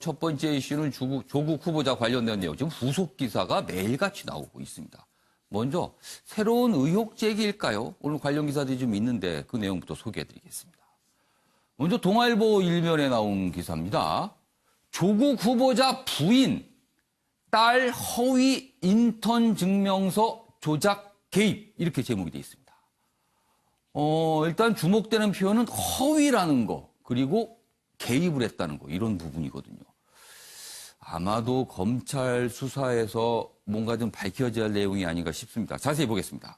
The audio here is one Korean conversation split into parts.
첫 번째 이슈는 조국 후보자 관련된 내용. 지금 후속 기사가 매일같이 나오고 있습니다. 먼저 새로운 의혹 제기일까요? 오늘 관련 기사들이 좀 있는데 그 내용부터 소개해드리겠습니다. 먼저 동아일보 일면에 나온 기사입니다. 조국 후보자 부인, 딸 허위 인턴 증명서 조작 개입 이렇게 제목이 되어 있습니다. 일단 주목되는 표현은 허위라는 거 그리고 개입을 했다는 거 이런 부분이거든요. 아마도 검찰 수사에서 뭔가 좀 밝혀져야 할 내용이 아닌가 싶습니다. 자세히 보겠습니다.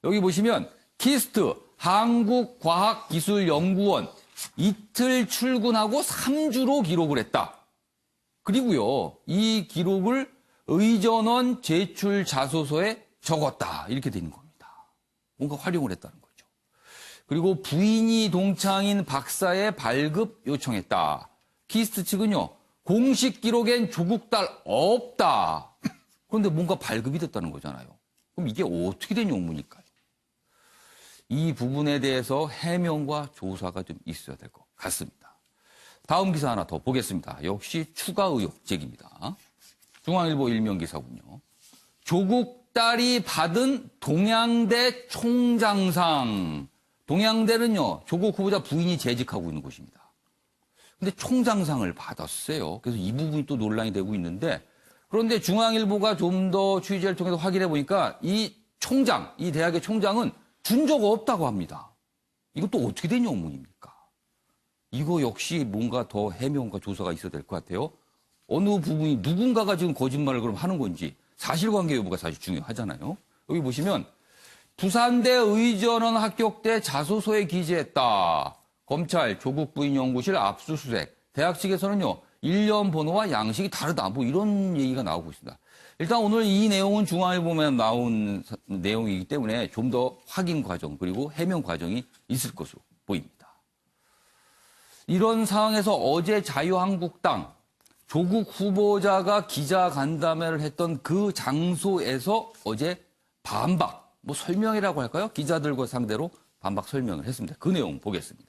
여기 보시면 키스트 한국과학기술연구원 이틀 출근하고 3주로 기록을 했다. 그리고요, 이 기록을 의전원 제출 자소서에 적었다. 이렇게 되는 겁니다. 뭔가 활용을 했다는 거죠. 그리고 부인이 동창인 박사의 발급 요청했다. 키스트 측은요, 공식 기록엔 조국 딸 없다. 그런데 뭔가 발급이 됐다는 거잖아요. 그럼 이게 어떻게 된 용무니까요? 이 부분에 대해서 해명과 조사가 좀 있어야 될 것 같습니다. 다음 기사 하나 더 보겠습니다. 역시 추가 의혹 제기입니다. 중앙일보 일면 기사군요. 조국 딸이 받은 동양대 총장상. 동양대는요, 조국 후보자 부인이 재직하고 있는 곳입니다. 근데 총장상을 받았어요. 그래서 이 부분이 또 논란이 되고 있는데, 그런데 중앙일보가 좀 더 취재를 통해서 확인해 보니까 이 총장, 이 대학의 총장은 준 적 없다고 합니다. 이것도 어떻게 된 영문입니까? 이거 역시 뭔가 더 해명과 조사가 있어야 될 것 같아요. 어느 부분이 누군가가 지금 거짓말을 그럼 하는 건지 사실관계 여부가 사실 중요하잖아요. 여기 보시면 부산대 의전원 합격 때 자소서에 기재했다. 검찰 조국 부인 연구실 압수수색. 대학 측에서는요. 1년 번호와 양식이 다르다. 뭐 이런 얘기가 나오고 있습니다. 일단 오늘 이 내용은 중앙일보에 나온 내용이기 때문에 좀 더 확인 과정 그리고 해명 과정이 있을 것으로 보입니다. 이런 상황에서 어제 자유한국당 조국 후보자가 기자간담회를 했던 그 장소에서 어제 반박, 뭐 설명이라고 할까요? 기자들과 상대로 반박 설명을 했습니다. 그 내용 보겠습니다.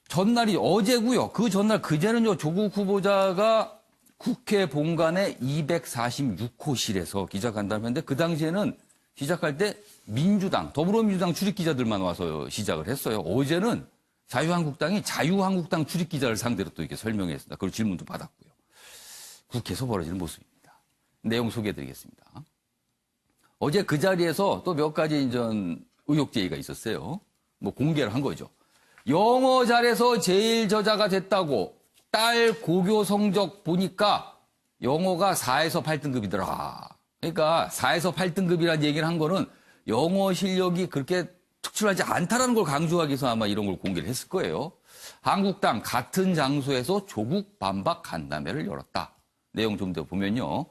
전날이 어제고요. 그 전날 그제는요. 조국 후보자가 국회 본관의 246호실에서 기자간담회인데 그 당시에는 시작할 때 민주당, 더불어민주당 출입기자들만 와서 시작을 했어요. 어제는 자유한국당이 자유한국당 출입기자를 상대로 또 이렇게 설명했습니다. 그리고 질문도 받았고요. 국회에서 벌어지는 모습입니다. 내용 소개해드리겠습니다. 어제 그 자리에서 또 몇 가지 이전 의혹 제기가 있었어요. 뭐 공개를 한 거죠. 영어 잘해서 제일 저자가 됐다고 딸 고교 성적 보니까 영어가 4에서 8등급이더라. 그러니까 4에서 8등급이라는 얘기를 한 거는 영어 실력이 그렇게 특출하지 않다라는 걸 강조하기 위해서 아마 이런 걸 공개를 했을 거예요. 한국당 같은 장소에서 조국 반박 간담회를 열었다. 내용 좀 더 보면요.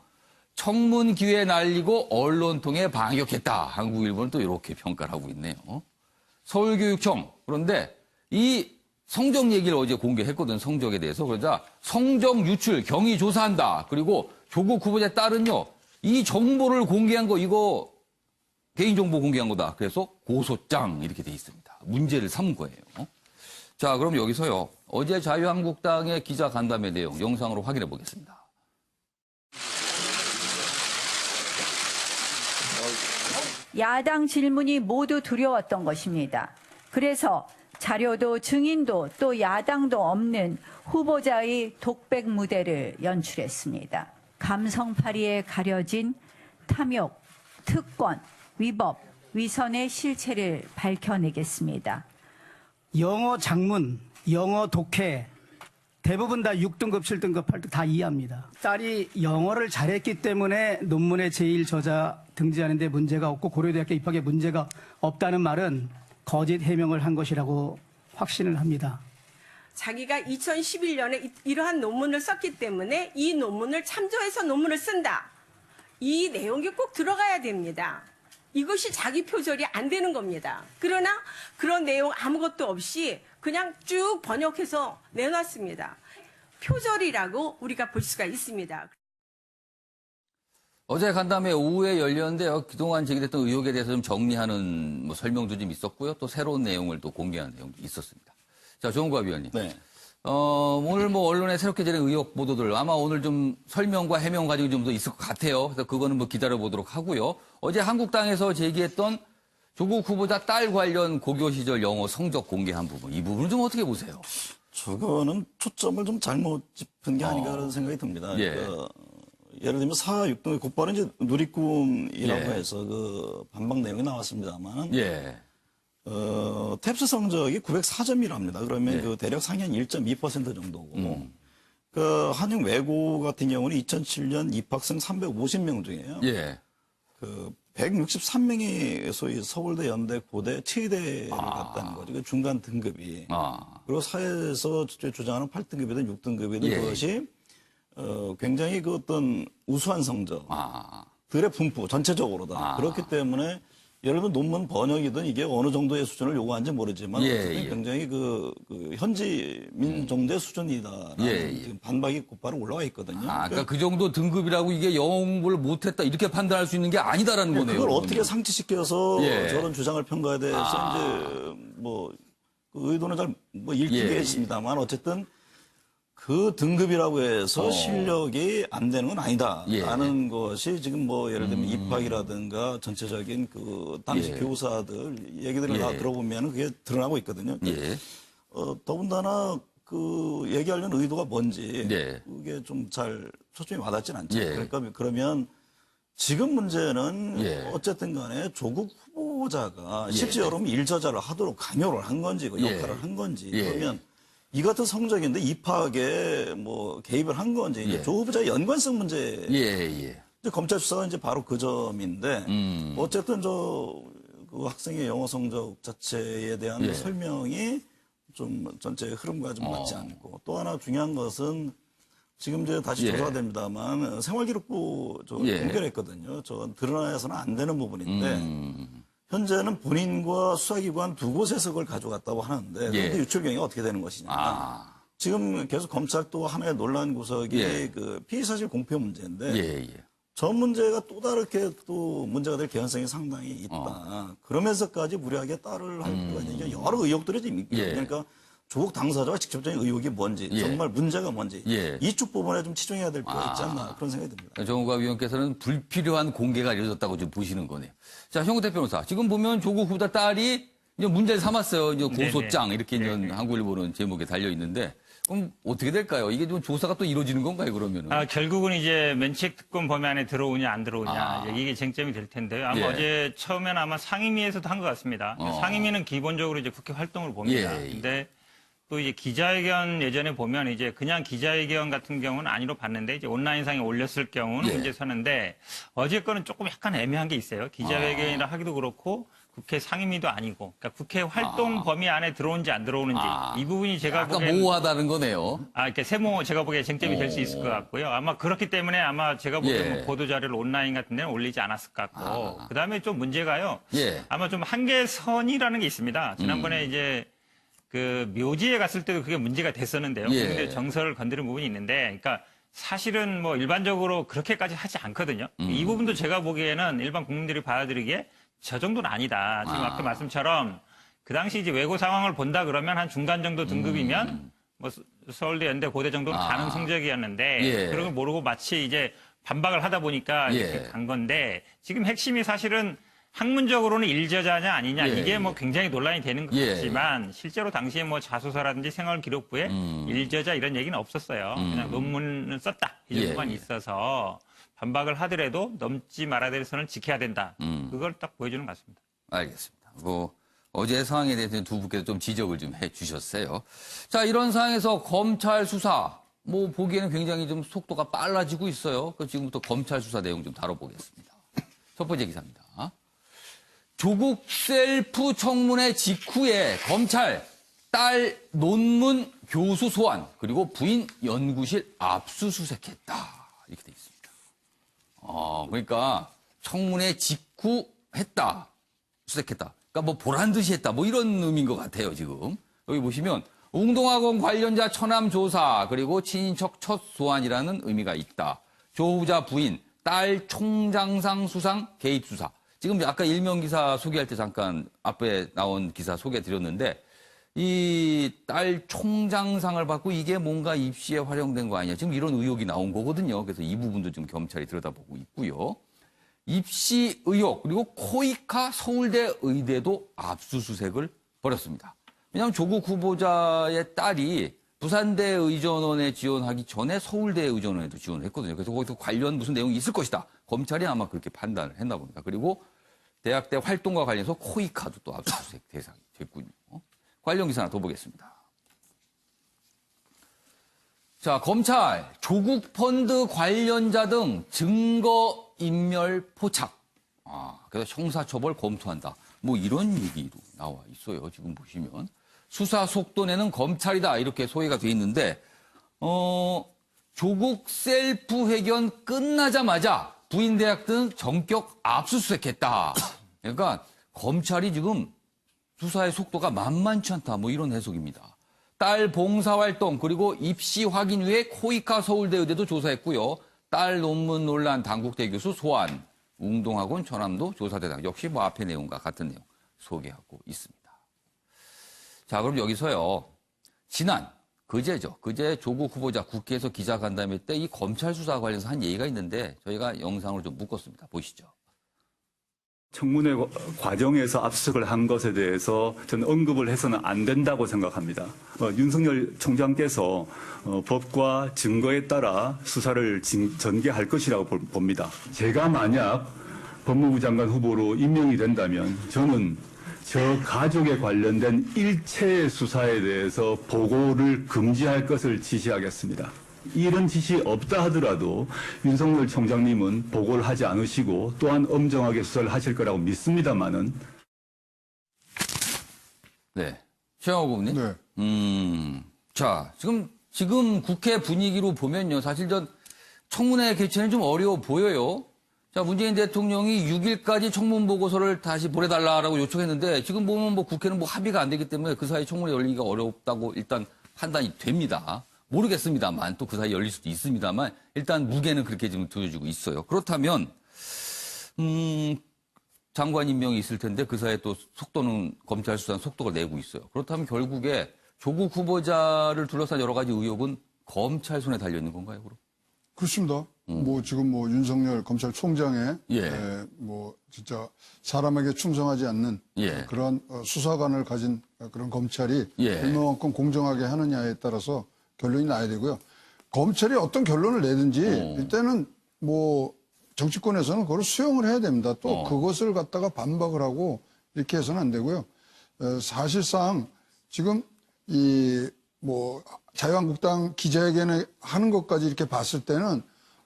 청문 기회 날리고 언론 통해 반격했다. 한국일보는 또 이렇게 평가를 하고 있네요. 서울교육청. 그런데 이 성적 얘기를 어제 공개했거든, 성적에 대해서. 그러자 성적 유출, 경위 조사한다. 그리고 조국 후보자의 딸은요, 이 정보를 공개한 거, 이거 개인정보 공개한 거다. 그래서 고소장 이렇게 돼 있습니다. 문제를 삼은 거예요. 자, 그럼 여기서요. 어제 자유한국당의 기자간담회 내용 영상으로 확인해 보겠습니다. 야당 질문이 모두 두려웠던 것입니다. 그래서 자료도 증인도 또 야당도 없는 후보자의 독백 무대를 연출했습니다. 감성파리에 가려진 탐욕, 특권, 위법, 위선의 실체를 밝혀내겠습니다. 영어 장문, 영어 독해 대부분 다 6등급, 7등급, 8등급 다 이해합니다. 딸이 영어를 잘했기 때문에 논문의 제일 저자 등재하는 데 문제가 없고 고려대학교 입학에 문제가 없다는 말은 거짓 해명을 한 것이라고 확신을 합니다. 자기가 2011년에 이러한 논문을 썼기 때문에 이 논문을 참조해서 논문을 쓴다. 이 내용이 꼭 들어가야 됩니다. 이것이 자기 표절이 안 되는 겁니다. 그러나 그런 내용 아무것도 없이 그냥 쭉 번역해서 내놨습니다. 표절이라고 우리가 볼 수가 있습니다. 어제 간담회 오후에 열렸는데요. 그동안 제기됐던 의혹에 대해서 좀 정리하는 뭐 설명도 좀 있었고요. 또 새로운 내용을 또 공개하는 내용도 있었습니다. 자, 조은과 위원님. 네. 오늘 뭐 언론에 새롭게 되는 의혹 보도들 아마 오늘 좀 설명과 해명 과정이 좀 더 있을 것 같아요. 그래서 그거는 뭐 기다려 보도록 하고요. 어제 한국당에서 제기했던 조국 후보자 딸 관련 고교 시절 영어 성적 공개한 부분, 이 부분은 좀 어떻게 보세요? 저거는 초점을 좀 잘못 짚은 게 아닌가 그런 생각이 듭니다. 예. 그러니까 예를 들면 4, 6등 곧바로 이제 누리꿈이라고 예. 해서 그 반박 내용이 나왔습니다만 예. 탭스 성적이 904점이랍니다. 그러면 예. 그 대략 상위 한 1.2% 정도고 그 한영 외고 같은 경우는 2007년 입학생 350명 중에요. 예. 그 163명이 소위 서울대, 연대, 고대, 체대를 갔다는 거죠. 그 중간 등급이. 그리고 사회에서 주장하는 8등급이든 6등급이든 예. 그것이 굉장히 그 어떤 우수한 성적들의 분포 전체적으로다. 그렇기 때문에 예를 들면 논문 번역이든 이게 어느 정도의 수준을 요구하는지 모르지만 예, 어쨌든 예. 굉장히 그 현지민 정도의 수준이다라는 예, 예. 지금 반박이 곧바로 올라와 있거든요. 그러니까 그 정도 등급이라고 이게 영어 공부를 못했다 이렇게 판단할 수 있는 게 아니다라는 거네요. 그걸 그러면. 어떻게 상치시켜서 예. 저런 주장을 평가에 대해서 이제 뭐 그 의도는 잘 뭐 예, 읽히겠습니다만 어쨌든 그 등급이라고 해서 실력이 안 되는 건 예. 아니다라는 것이 지금 뭐 예를 들면 입학이라든가 전체적인 그 당시 예. 교사들 얘기들을 예. 다 들어보면 그게 드러나고 있거든요. 예. 더군다나 그 얘기하려는 의도가 뭔지 네. 그게 좀 잘 초점이 와닿진 않죠. 예. 그러니까 그러면 지금 문제는 예. 어쨌든 간에 조국 후보자가 예. 실제 여러분 일저자를 하도록 강요를 한 건지 그 예. 역할을 한 건지 예. 그러면 이 같은 성적인데 입학에 뭐 개입을 한 건지 이제 예. 조 후보자의 연관성 문제 예, 예. 이제 검찰 수사가 이제 바로 그 점인데 어쨌든 그 학생의 영어 성적 자체에 대한 예. 설명이 좀 전체 흐름과 좀 맞지 않고 또 하나 중요한 것은 지금 이제 다시 예. 조사가 됩니다만 생활기록부 저 예. 공개했거든요. 저 드러나서는 안 되는 부분인데 현재는 본인과 수사기관 두 곳에서 그걸 가져갔다고 하는데 예. 그런데 유출 경위가 어떻게 되는 것이냐. 지금 계속 검찰 또 하나의 논란 구석이 예. 그 피의사실 공표 문제인데 예, 예. 저 문제가 또 다르게 또 문제가 될 개연성이 상당히 있다. 그러면서까지 무리하게 딸을 할 필요가 있는 여러 의혹들이 지금 있거든요. 예. 그러니까 조국 당사자가 직접적인 의혹이 뭔지, 예. 정말 문제가 뭔지 예. 이쪽 부분에 좀 치중해야 될 필요가 있지 않나 그런 생각이 듭니다. 정우가 위원께서는 불필요한 공개가 이루어졌다고 좀 보시는 거네요. 자, 형우태 변호사. 지금 보면 조국 후보자 딸이 이제 문제를 삼았어요. 이제 고소장 이렇게 이제 한국일보는 제목에 달려 있는데 그럼 어떻게 될까요? 이게 좀 조사가 또 이루어지는 건가요, 그러면은? 결국은 이제 면책 특권 범위 안에 들어오냐 안 들어오냐 이제 이게 쟁점이 될 텐데요. 아마 예. 어제 처음에는 아마 상임위에서도 한 것 같습니다. 상임위는 기본적으로 이제 국회 활동을 봅니다. 예. 근데 또 이제 기자회견 예전에 보면 이제 그냥 기자회견 같은 경우는 아니로 봤는데 이제 온라인상에 올렸을 경우는 예. 문제 서는데 어제 거는 조금 약간 애매한 게 있어요. 기자회견이라 하기도 그렇고 국회 상임위도 아니고 그러니까 국회 활동 범위 안에 들어온지 안 들어오는지 이 부분이 제가 약간 보기엔 모호하다는 거네요. 이렇게 세모 제가 보기에 쟁점이 될 수 있을 것 같고요. 아마 그렇기 때문에 아마 제가 보기에 예. 뭐 보도 자료를 온라인 같은 데는 올리지 않았을 것 같고 그다음에 좀 문제가요. 예. 아마 좀 한계선이라는 게 있습니다. 지난번에 이제 그 묘지에 갔을 때도 그게 문제가 됐었는데요. 예. 근데 정서를 건드린 부분이 있는데 그러니까 사실은 뭐 일반적으로 그렇게까지 하지 않거든요. 이 부분도 제가 보기에는 일반 국민들이 받아들이기에 저 정도는 아니다. 지금 앞에 말씀처럼 그 당시 이제 외고 상황을 본다 그러면 한 중간 정도 등급이면 뭐 서울대, 연대, 고대 정도는 가는 성적이었는데 예. 그런 걸 모르고 마치 이제 반박을 하다 보니까 예. 이렇게 간 건데 지금 핵심이 사실은 학문적으로는 일저자냐 아니냐 예. 이게 뭐 굉장히 논란이 되는 것 예. 같지만 실제로 당시에 뭐 자소서라든지 생활기록부에 일저자 이런 얘기는 없었어요. 그냥 논문을 썼다 이 정도만 예. 있어서 반박을 하더라도 넘지 말아야 될 선을 지켜야 된다. 그걸 딱 보여주는 것 같습니다. 알겠습니다. 뭐 어제 상황에 대해서 두 분께서 좀 지적을 좀 해주셨어요. 자, 이런 상황에서 검찰 수사 뭐 보기에는 굉장히 좀 속도가 빨라지고 있어요. 그래서 지금부터 검찰 수사 내용 좀 다뤄보겠습니다. 첫 번째 기사입니다. 조국 셀프 청문회 직후에 검찰 딸 논문 교수 소환 그리고 부인 연구실 압수수색했다 이렇게 돼 있습니다. 그러니까 청문회 직후 했다 수색했다. 그러니까 뭐 보란 듯이 했다 뭐 이런 의미인 것 같아요 지금. 여기 보시면 웅동학원 관련자 처남 조사 그리고 친인척 첫 소환이라는 의미가 있다. 조 후보자 부인 딸 총장상 수상 개입 수사. 지금 아까 일면 기사 소개할 때 잠깐 앞에 나온 기사 소개해 드렸는데 이 딸 총장상을 받고 이게 뭔가 입시에 활용된 거 아니냐. 지금 이런 의혹이 나온 거거든요. 그래서 이 부분도 지금 검찰이 들여다보고 있고요. 입시 의혹 그리고 코이카 서울대 의대도 압수수색을 벌였습니다. 왜냐하면 조국 후보자의 딸이 부산대 의전원에 지원하기 전에 서울대 의전원에도 지원을 했거든요. 그래서 거기서 관련 무슨 내용이 있을 것이다. 검찰이 아마 그렇게 판단을 했나 봅니다. 그리고 대학 때 활동과 관련해서 코이카도 또 압수수색 대상이 됐군요. 관련 기사 하나 더 보겠습니다. 자, 검찰 조국 펀드 관련자 등 증거 인멸 포착. 그래서 형사처벌 검토한다. 뭐 이런 얘기도 나와 있어요. 지금 보시면 수사 속도 내는 검찰이다 이렇게 소개가 돼 있는데 조국 셀프 회견 끝나자마자 부인 대학 등 전격 압수수색했다. 그러니까 검찰이 지금 수사의 속도가 만만치 않다. 뭐 이런 해석입니다. 딸 봉사활동 그리고 입시 확인 후에 코이카 서울대 의대도 조사했고요. 딸 논문 논란 단국대 교수 소환, 웅동학원 전함도 조사 대상. 역시 뭐 앞의 내용과 같은 내용 소개하고 있습니다. 자, 그럼 여기서요. 그제 조국 후보자 국회에서 기자간담회 때 이 검찰 수사 관련해서 한 얘기가 있는데 저희가 영상을 좀 묶었습니다. 보시죠. 청문회 과정에서 압수수색을 한 것에 대해서 저는 언급을 해서는 안 된다고 생각합니다. 윤석열 총장께서 법과 증거에 따라 수사를 전개할 것이라고 봅니다. 제가 만약 법무부 장관 후보로 임명이 된다면 저는 저 가족에 관련된 일체의 수사에 대해서 보고를 금지할 것을 지시하겠습니다. 이런 지시 없다 하더라도 윤석열 총장님은 보고를 하지 않으시고 또한 엄정하게 수사를 하실 거라고 믿습니다만은. 네. 최영호 고문님. 네. 자, 지금 국회 분위기로 보면요. 사실 청문회 개최는 좀 어려워 보여요. 자, 문재인 대통령이 6일까지 청문 보고서를 다시 보내달라라고 요청했는데 지금 보면 뭐 국회는 뭐 합의가 안 되기 때문에 그 사이 청문회 열리기가 어렵다고 일단 판단이 됩니다. 모르겠습니다만 또 그 사이 열릴 수도 있습니다만 일단 무게는 그렇게 지금 두어지고 있어요. 그렇다면 장관 임명이 있을 텐데 그 사이에 또 속도는 검찰 수사는 속도가 내고 있어요. 그렇다면 결국에 조국 후보자를 둘러싼 여러 가지 의혹은 검찰 손에 달려 있는 건가요, 그럼? 그렇습니다. 뭐 지금 뭐 윤석열 검찰총장의 뭐 진짜 사람에게 충성하지 않는 그런 수사관을 가진 그런 검찰이 얼마만큼 공정하게 하느냐에 따라서 결론이 나야 되고요. 검찰이 어떤 결론을 내든지 일단은 뭐 정치권에서는 그걸 수용을 해야 됩니다. 또 그것을 갖다가 반박을 하고 이렇게 해서는 안 되고요. 사실상 지금 이 뭐 자유한국당 기자회견을 하는 것까지 이렇게 봤을 때는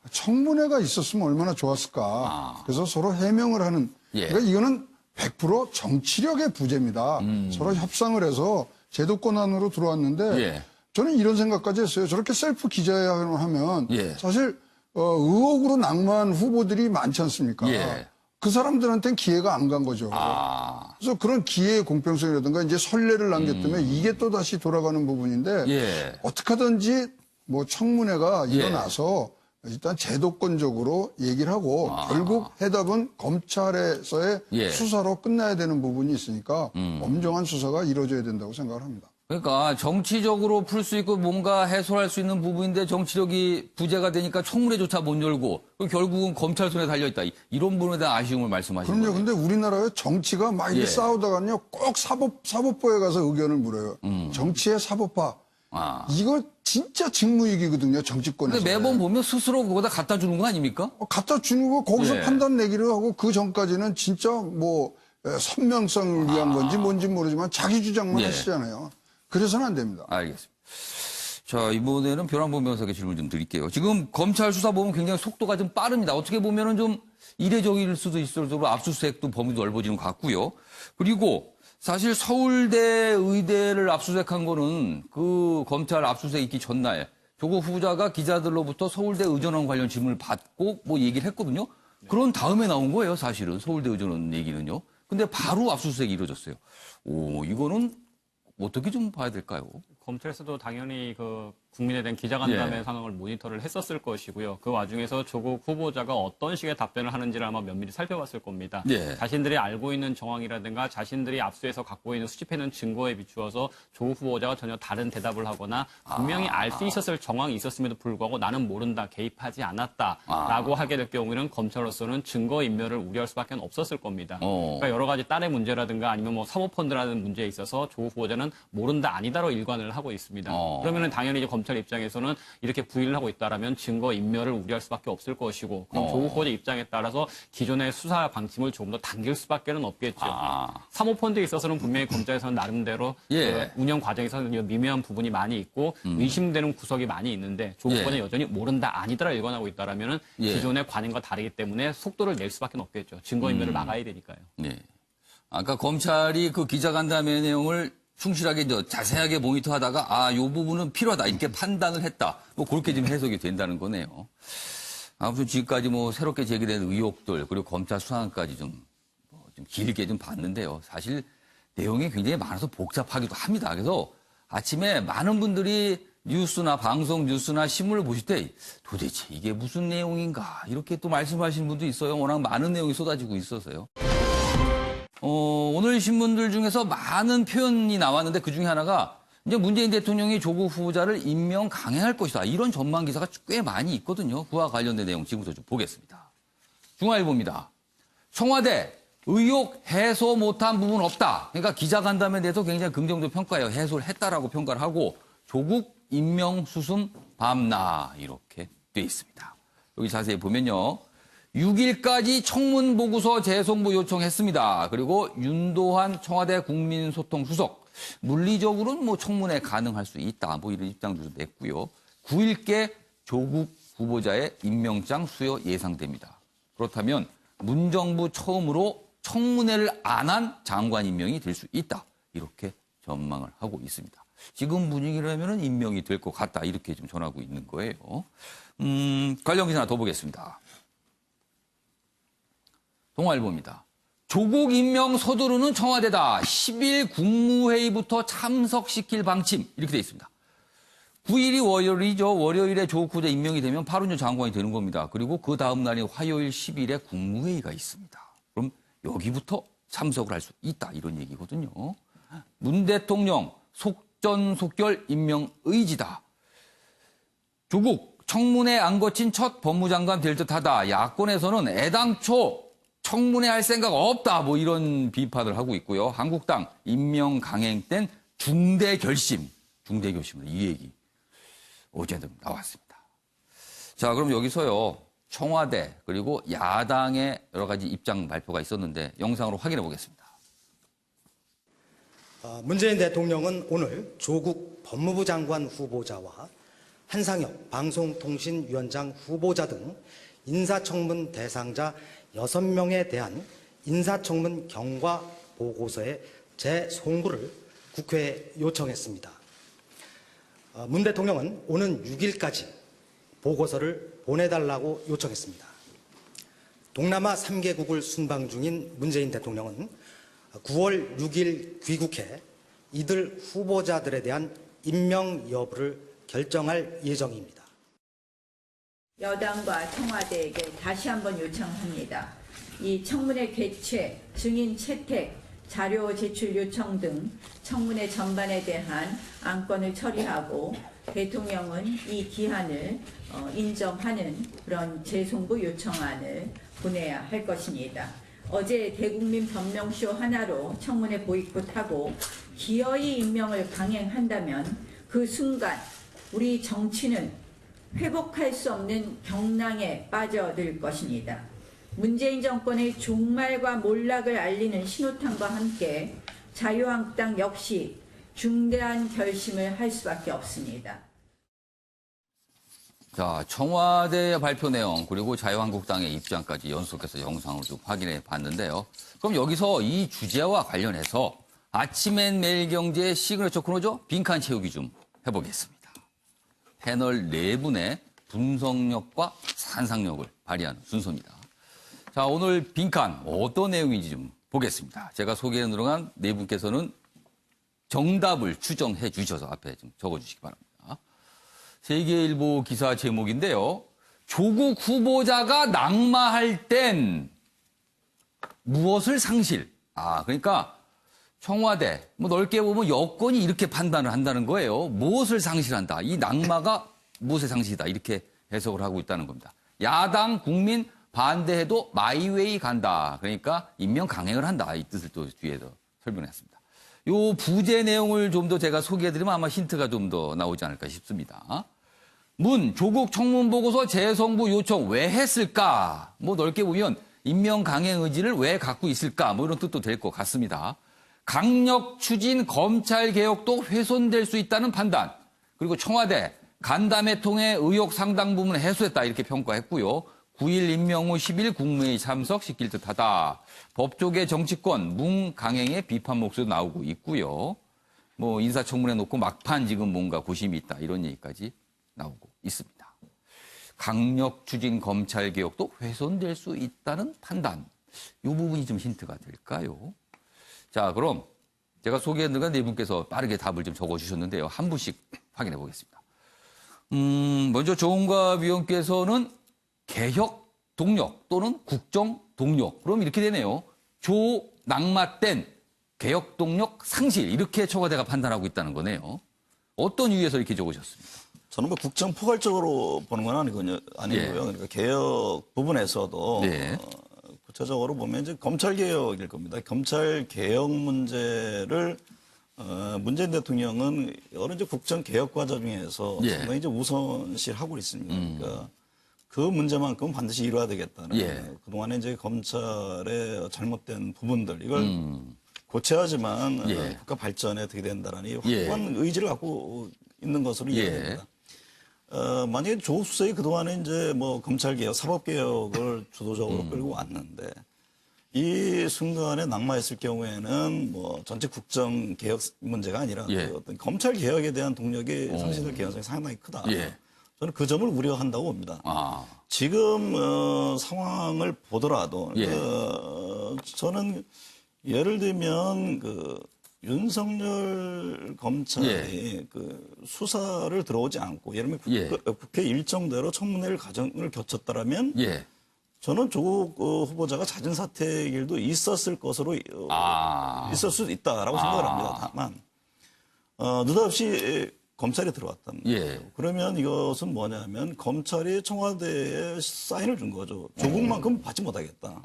청문회가 있었으면 얼마나 좋았을까. 그래서 서로 해명을 하는. 그러니까 이거는 100% 정치력의 부재입니다. 서로 협상을 해서 제도권 안으로 들어왔는데 저는 이런 생각까지 했어요. 저렇게 셀프 기자회견을 하면 사실 의혹으로 낙마한 후보들이 많지 않습니까? 그 사람들한테는 기회가 안 간 거죠. 그래서 그런 기회의 공평성이라든가 이제 선례를 남겼다면 이게 또 다시 돌아가는 부분인데 어떻게 하든지 뭐 청문회가 일어나서 일단 제도권적으로 얘기를 하고 결국 해답은 검찰에서의 수사로 끝나야 되는 부분이 있으니까 엄정한 수사가 이루어져야 된다고 생각을 합니다. 그러니까 정치적으로 풀 수 있고 뭔가 해소할 수 있는 부분인데 정치력이 부재가 되니까 청문회조차 못 열고 결국은 검찰 손에 달려있다. 이런 부분에 대한 아쉬움을 말씀하시는 거예요. 그럼요. 근데 우리나라의 정치가 막 이렇게 싸우다가는요. 꼭 사법부에 가서 의견을 물어요. 정치의 사법화. 이거 진짜 직무유기거든요. 정치권에서. 근데 매번 보면 스스로 그거다 갖다 주는 거 아닙니까? 갖다 주는 거 거기서 판단 내기를 하고 그 전까지는 진짜 뭐 선명성을 위한 건지 뭔지 모르지만 자기 주장만 하시잖아요. 그래서는 안 됩니다. 알겠습니다. 자, 이번에는 변환범 변호사에게 질문 좀 드릴게요. 지금 검찰 수사 보면 굉장히 속도가 좀 빠릅니다. 어떻게 보면은 좀 이례적일 수도 있을 정도로 압수수색도 범위도 넓어지는 것 같고요. 그리고 사실 서울대 의대를 압수수색한 거는 그 검찰 압수수색 있기 전날 조국 후보자가 기자들로부터 서울대 의전원 관련 질문을 받고 뭐 얘기를 했거든요. 그런 다음에 나온 거예요, 사실은. 서울대 의전원 얘기는요. 근데 바로 압수수색이 이루어졌어요. 이거는 어떻게 좀 봐야 될까요? 검찰에서도 당연히 그 국민에 대한 기자간담회 상황을 모니터를 했었을 것이고요. 그 와중에서 조국 후보자가 어떤 식의 답변을 하는지를 아마 면밀히 살펴봤을 겁니다. 자신들이 알고 있는 정황이라든가 자신들이 압수해서 갖고 있는 수집해놓은 증거에 비추어서 조국 후보자가 전혀 다른 대답을 하거나 분명히 알 수 있었을 정황이 있었음에도 불구하고 나는 모른다, 개입하지 않았다라고 하게 될 경우에는 검찰로서는 증거인멸을 우려할 수밖에 없었을 겁니다. 그러니까 여러 가지 딸의 문제라든가 아니면 뭐 사모펀드라는 문제에 있어서 조국 후보자는 모른다, 아니다로 일관을 하고 있습니다. 그러면은 당연히 이제 검찰 입장에서는 이렇게 부인을 하고 있다라면 증거 인멸을 우려할 수밖에 없을 것이고 그럼 조국 후보자 입장에 따라서 기존의 수사 방침을 조금 더 당길 수밖에는 없겠죠. 사모펀드에 있어서는 분명히 검찰에서는 나름대로 그 운영 과정에서는 미묘한 부분이 많이 있고 의심되는 구석이 많이 있는데 조국 후보자 여전히 모른다, 아니다라 일관하고 있다라면은 기존의 관행과 다르기 때문에 속도를 낼 수밖에 없겠죠. 증거 인멸을 막아야 되니까요. 네. 아까 검찰이 그 기자간담회 내용을 충실하게 이제 자세하게 모니터하다가 이 부분은 필요하다 이렇게 판단을 했다. 뭐 그렇게 지금 해석이 된다는 거네요. 아무튼 지금까지 뭐 새롭게 제기된 의혹들 그리고 검찰 수사까지 좀 길게 좀 봤는데요. 사실 내용이 굉장히 많아서 복잡하기도 합니다. 그래서 아침에 많은 분들이 뉴스나 방송 뉴스나 신문을 보실 때 도대체 이게 무슨 내용인가 이렇게 또 말씀하시는 분도 있어요. 워낙 많은 내용이 쏟아지고 있어서요. 오늘 신문들 중에서 많은 표현이 나왔는데 그중에 하나가 이제 문재인 대통령이 조국 후보자를 임명 강행할 것이다. 이런 전망 기사가 꽤 많이 있거든요. 그와 관련된 내용 지금부터 좀 보겠습니다. 중앙일보입니다. 청와대 의혹 해소 못한 부분 없다. 그러니까 기자간담회에 대해서 굉장히 긍정적 평가해요. 해소를 했다라고 평가를 하고 조국 임명 수순 밤나 이렇게 돼 있습니다. 여기 자세히 보면요. 6일까지 청문 보고서 재송부 요청했습니다. 그리고 윤도한 청와대 국민소통수석 물리적으로는 뭐 청문회 가능할 수 있다. 뭐 이런 입장도 냈고요. 9일께 조국 후보자의 임명장 수여 예상됩니다. 그렇다면 문정부 처음으로 청문회를 안 한 장관 임명이 될 수 있다. 이렇게 전망을 하고 있습니다. 지금 분위기라면 임명이 될 것 같다. 이렇게 좀 전하고 있는 거예요. 관련 기사 하나 더 보겠습니다. 동아일보입니다. 조국 임명 서두르는 청와대다. 10일 국무회의부터 참석시킬 방침. 이렇게 돼 있습니다. 9일이 월요일이죠. 월요일에 조국 후보자 임명이 되면 8년 장관이 되는 겁니다. 그리고 그 다음 날인 화요일 10일에 국무회의가 있습니다. 그럼 여기부터 참석을 할 수 있다. 이런 얘기거든요. 문 대통령 속전속결 임명 의지다. 조국 청문회 안 거친 첫 법무장관 될 듯하다. 야권에서는 애당초 청문회 할 생각 없다. 뭐 이런 비판을 하고 있고요. 한국당 임명 강행 땐 중대 결심을 이 얘기 어제도 나왔습니다. 자, 그럼 여기서요. 청와대 그리고 야당의 여러 가지 입장 발표가 있었는데 영상으로 확인해 보겠습니다. 문재인 대통령은 오늘 조국 법무부 장관 후보자와 한상혁 방송통신위원장 후보자 등 인사청문 대상자 6명에 대한 인사청문 경과 보고서의 재송부를 국회에 요청했습니다. 문 대통령은 오는 6일까지 보고서를 보내달라고 요청했습니다. 동남아 3개국을 순방 중인 문재인 대통령은 9월 6일 귀국해 이들 후보자들에 대한 임명 여부를 결정할 예정입니다. 여당과 청와대에게 다시 한번 요청합니다. 이 청문회 개최, 증인 채택, 자료 제출 요청 등 청문회 전반에 대한 안건을 처리하고 대통령은 이 기한을 인정하는 그런 재송부 요청안을 보내야 할 것입니다. 어제 대국민 변명쇼 하나로 청문회 보이콧하고 기어이 임명을 강행한다면 그 순간 우리 정치는 회복할 수 없는 경랑에 빠져들 것입니다. 문재인 정권의 종말과 몰락을 알리는 신호탄과 함께 자유한국당 역시 중대한 결심을 할 수밖에 없습니다. 자, 청와대 발표 내용 그리고 자유한국당의 입장까지 연속해서 영상을 좀 확인해 봤는데요. 그럼 여기서 이 주제와 관련해서 아침엔 매일경제의 시그니처 코너죠. 빈칸 채우기 좀 해보겠습니다. 패널 4분의 분석력과 상상력을 발휘하는 순서입니다. 자, 오늘 빈칸 어떤 내용인지 좀 보겠습니다. 제가 소개해 놓은 네 분께서는 정답을 추정해 주셔서 앞에 좀 적어주시기 바랍니다. 세계일보 기사 제목인데요. 조국 후보자가 낙마할 땐 무엇을 상실? 그러니까 청와대, 뭐 넓게 보면 여권이 이렇게 판단을 한다는 거예요. 무엇을 상실한다. 이 낙마가 무엇의 상실이다. 이렇게 해석을 하고 있다는 겁니다. 야당, 국민 반대해도 마이웨이 간다. 그러니까 임명 강행을 한다. 이 뜻을 또 뒤에서 설명했습니다. 요 부제 내용을 좀 더 제가 소개해드리면 아마 힌트가 좀 더 나오지 않을까 싶습니다. 조국 청문 보고서 재성부 요청 왜 했을까? 뭐 넓게 보면 임명 강행 의지를 왜 갖고 있을까? 뭐 이런 뜻도 될 것 같습니다. 강력 추진 검찰 개혁도 훼손될 수 있다는 판단. 그리고 청와대 간담회 통해 의혹 상당 부분 해소했다. 이렇게 평가했고요. 9일 임명 후 10일 국무회의 참석시킬 듯하다. 법조계 정치권 문 강행의 비판 목소리도 나오고 있고요. 뭐 인사청문회 놓고 막판 지금 뭔가 고심이 있다. 이런 얘기까지 나오고 있습니다. 강력 추진 검찰 개혁도 훼손될 수 있다는 판단. 이 부분이 좀 힌트가 될까요? 자, 그럼 제가 소개해드린 네 분께서 빠르게 답을 좀 적어주셨는데요. 한 분씩 확인해 보겠습니다. 먼저 조은갑 위원께서는 개혁 동력 또는 국정 동력. 그럼 이렇게 되네요. 낙마 땐 개혁 동력 상실. 이렇게 청와대가 판단하고 있다는 거네요. 어떤 이유에서 이렇게 적으셨습니까? 저는 뭐 국정 포괄적으로 보는 건 아니고요. 예. 그러니까 개혁 부분에서도 네. 구체적으로 보면 이제 검찰 개혁일 겁니다. 검찰 개혁 문제를 문재인 대통령은 여러 이제 국정 개혁 과정에서 상당히 이제 우선시하고 있습니다. 그러니까 그 문제만큼 반드시 이뤄야 되겠다는 그동안에 이제 검찰의 잘못된 부분들 이걸 고쳐야지만 국가 발전에 어떻게 된다라는 확고한 의지를 갖고 있는 것으로 이해됩니다. 만약에 조국 수석이 그동안에 이제 뭐 검찰 개혁, 사법 개혁을 주도적으로 끌고 왔는데 이 순간에 낙마했을 경우에는 뭐 전체 국정 개혁 문제가 아니라 그 어떤 검찰 개혁에 대한 동력이 상실될 개연성이 상당히 크다. 저는 그 점을 우려한다고 봅니다. 지금 상황을 보더라도 저는 예를 들면 윤석열 검찰이 수사를 들어오지 않고 예를 들면 국회 일정대로 청문회를 과정을 거쳤다라면 저는 조국 후보자가 잦은 사퇴의 길도 있었을 것으로 있을 수 있다라고 생각을 합니다. 다만 느닷없이 검찰이 들어왔다는 거죠. 그러면 이것은 뭐냐면 검찰이 청와대에 사인을 준 거죠. 조국만큼 받지 못하겠다.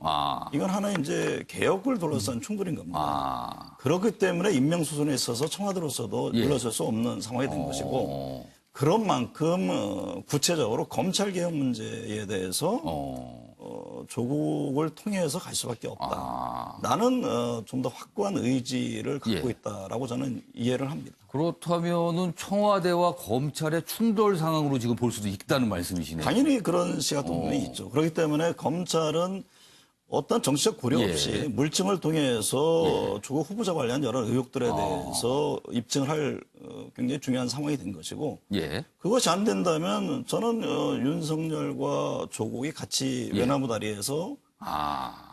이건 하나의 이제 개혁을 둘러싼 충돌인 겁니다. 그렇기 때문에 임명수순에 있어서 청와대로서도 물러설 수 없는 상황이 된 것이고 그런 만큼 구체적으로 검찰 개혁 문제에 대해서 조국을 통해서 갈 수밖에 없다. 나는 좀 더 확고한 의지를 갖고 있다라고 저는 이해를 합니다. 그렇다면은 청와대와 검찰의 충돌 상황으로 지금 볼 수도 있다는 말씀이시네요. 당연히 그런 시각 부분이 있죠. 그렇기 때문에 검찰은 어떤 정치적 고려 없이 물증을 통해서 조국 후보자 관련 여러 의혹들에 대해서 입증을 할 굉장히 중요한 상황이 된 것이고 그것이 안 된다면 저는 윤석열과 조국이 같이 외나무 다리에서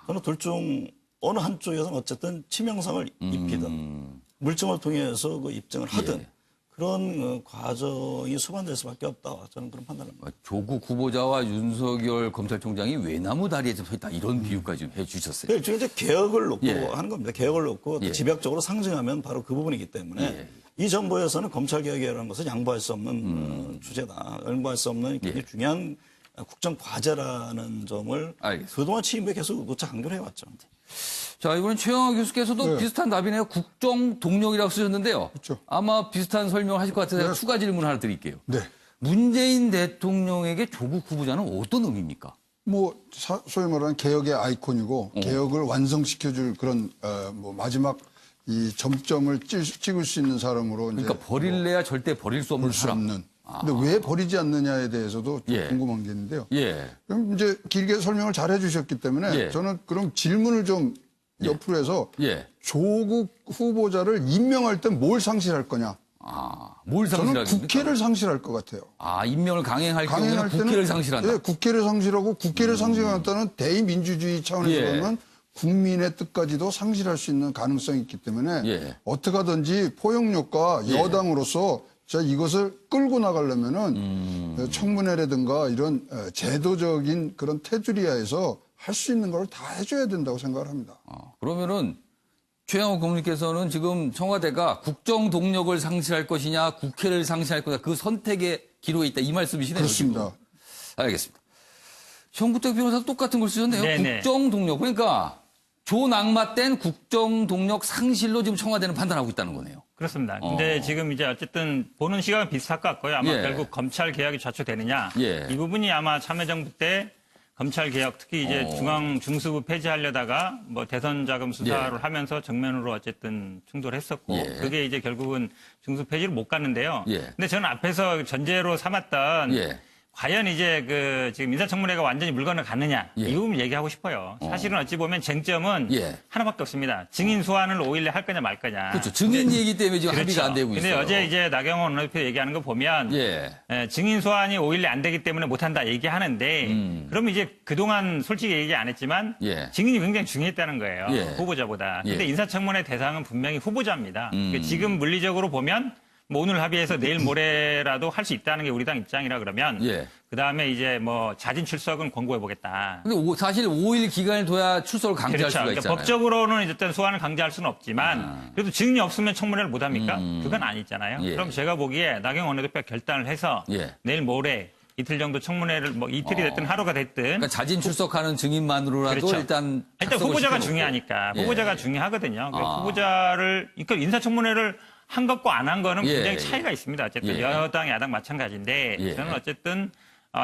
저는 둘 중 어느 한쪽에서는 어쨌든 치명상을 입히든 물증을 통해서 그 입증을 하든 그런 과정이 수반될 수밖에 없다. 저는 그런 판단을 합니다. 조국 후보자와 윤석열 검찰총장이 외나무 다리에서 서 있다. 이런 비유까지 좀 해주셨어요. 일종의 이제 개혁을 놓고 하는 겁니다. 개혁을 놓고 집약적으로 상징하면 바로 그 부분이기 때문에 이 정부에서는 검찰 개혁이라는 것은 양보할 수 없는 주제다. 양보할 수 없는 굉장히 중요한 국정 과제라는 점을 그동안 취임에 계속 누차 강조를 해왔죠. 자, 이번엔 최영하 교수께서도 비슷한 답이네요. 국정 동력이라고 쓰셨는데요. 그렇죠. 아마 비슷한 설명을 하실 것 같아서 추가 질문 하나 드릴게요. 네. 문재인 대통령에게 조국 후보자는 어떤 의미입니까? 뭐 소위 말하는 개혁의 아이콘이고 개혁을 완성시켜줄 그런 뭐 마지막 이 점점을 찍을 수 있는 사람으로 그러니까 이제 버릴래야 절대 버릴 수 없는 사람. 근데 왜 버리지 않느냐에 대해서도 좀 궁금한 게 있는데요. 그럼 이제 길게 설명을 잘 해주셨기 때문에 저는 그럼 질문을 좀 옆으로 해서 조국 후보자를 임명할 때 뭘 상실할 거냐? 뭘 상실할 저는 국회를 상실할 것 같아요. 임명을 강행할 경우는 국회를 상실한다. 네, 국회를 상실하고 국회를 상실한다는 대의민주주의 차원에서 보면 국민의 뜻까지도 상실할 수 있는 가능성이 있기 때문에 예. 어떻게 하든지 포용력과 예. 여당으로서 자 이것을 끌고 나가려면은 청문회라든가 이런 제도적인 그런 테두리하에서 할 수 있는 걸 다 해줘야 된다고 생각을 합니다. 그러면은 최영호 국민께서는 지금 청와대가 국정 동력을 상실할 것이냐 국회를 상실할 것이냐 그 선택의 기로에 있다 이 말씀이시네요. 그렇습니다. 지금. 알겠습니다. 정구택 변호사도 똑같은 걸 쓰셨네요. 네네. 국정 동력 그러니까 조낙마된 국정 동력 상실로 지금 청와대는 판단하고 있다는 거네요. 그렇습니다. 근데 지금 이제 어쨌든 보는 시각은 비슷할 것 같고요. 아마 예. 결국 검찰 개혁이 좌초되느냐. 예. 이 부분이 아마 참여정부 때 검찰 개혁 특히 이제 중수부 폐지하려다가 뭐 대선 자금 수사를 예. 하면서 정면으로 어쨌든 충돌했었고 예. 그게 이제 결국은 중수 폐지를 못 갔는데요. 예. 근데 저는 앞에서 전제로 삼았던 예. 과연 이제 그 지금 인사청문회가 완전히 물건을 갔느냐 예. 이 부분 얘기하고 싶어요. 사실은 어찌 보면 쟁점은 예. 하나밖에 없습니다. 증인 소환을 5일 내에 할 거냐 말 거냐. 그렇죠. 증인 얘기 때문에 지금 그렇죠. 합의가 안 되고 있어요. 근데 어제 이제 나경원 원내대표 얘기하는 거 보면 예. 증인 소환이 5일 내에 안 되기 때문에 못한다 얘기하는데 그러면 이제 그동안 솔직히 얘기 안 했지만 예. 증인이 굉장히 중요했다는 거예요. 예. 후보자보다. 예. 근데 인사청문회 대상은 분명히 후보자입니다. 그러니까 지금 물리적으로 보면 뭐 오늘 합의해서 내일 모레라도 할 수 있다는 게 우리 당 입장이라 그러면 예. 그다음에 이제 뭐 자진 출석은 권고해 보겠다. 근데 사실 5일 기간을 둬야 출석을 강제할 그렇죠. 수가 그러니까 있잖아요. 법적으로는 어쨌든 소환을 강제할 수는 없지만 그래도 증인이 없으면 청문회를 못 합니까? 그건 아니잖아요. 예. 그럼 제가 보기에 나경원 원내대표가 결단을 해서 예. 내일 모레 이틀 정도 청문회를 뭐 이틀이 됐든 하루가 됐든 그러니까 자진 출석하는 증인만으로라도 그렇죠. 일단 후보자가 시켜놓고. 중요하니까 예. 후보자가 중요하거든요. 그러니까 아. 후보자를 그러니까 인사청문회를 한 것과 안 한 거는 예. 굉장히 차이가 있습니다. 어쨌든 예. 여당 야당 마찬가지인데 예. 저는 어쨌든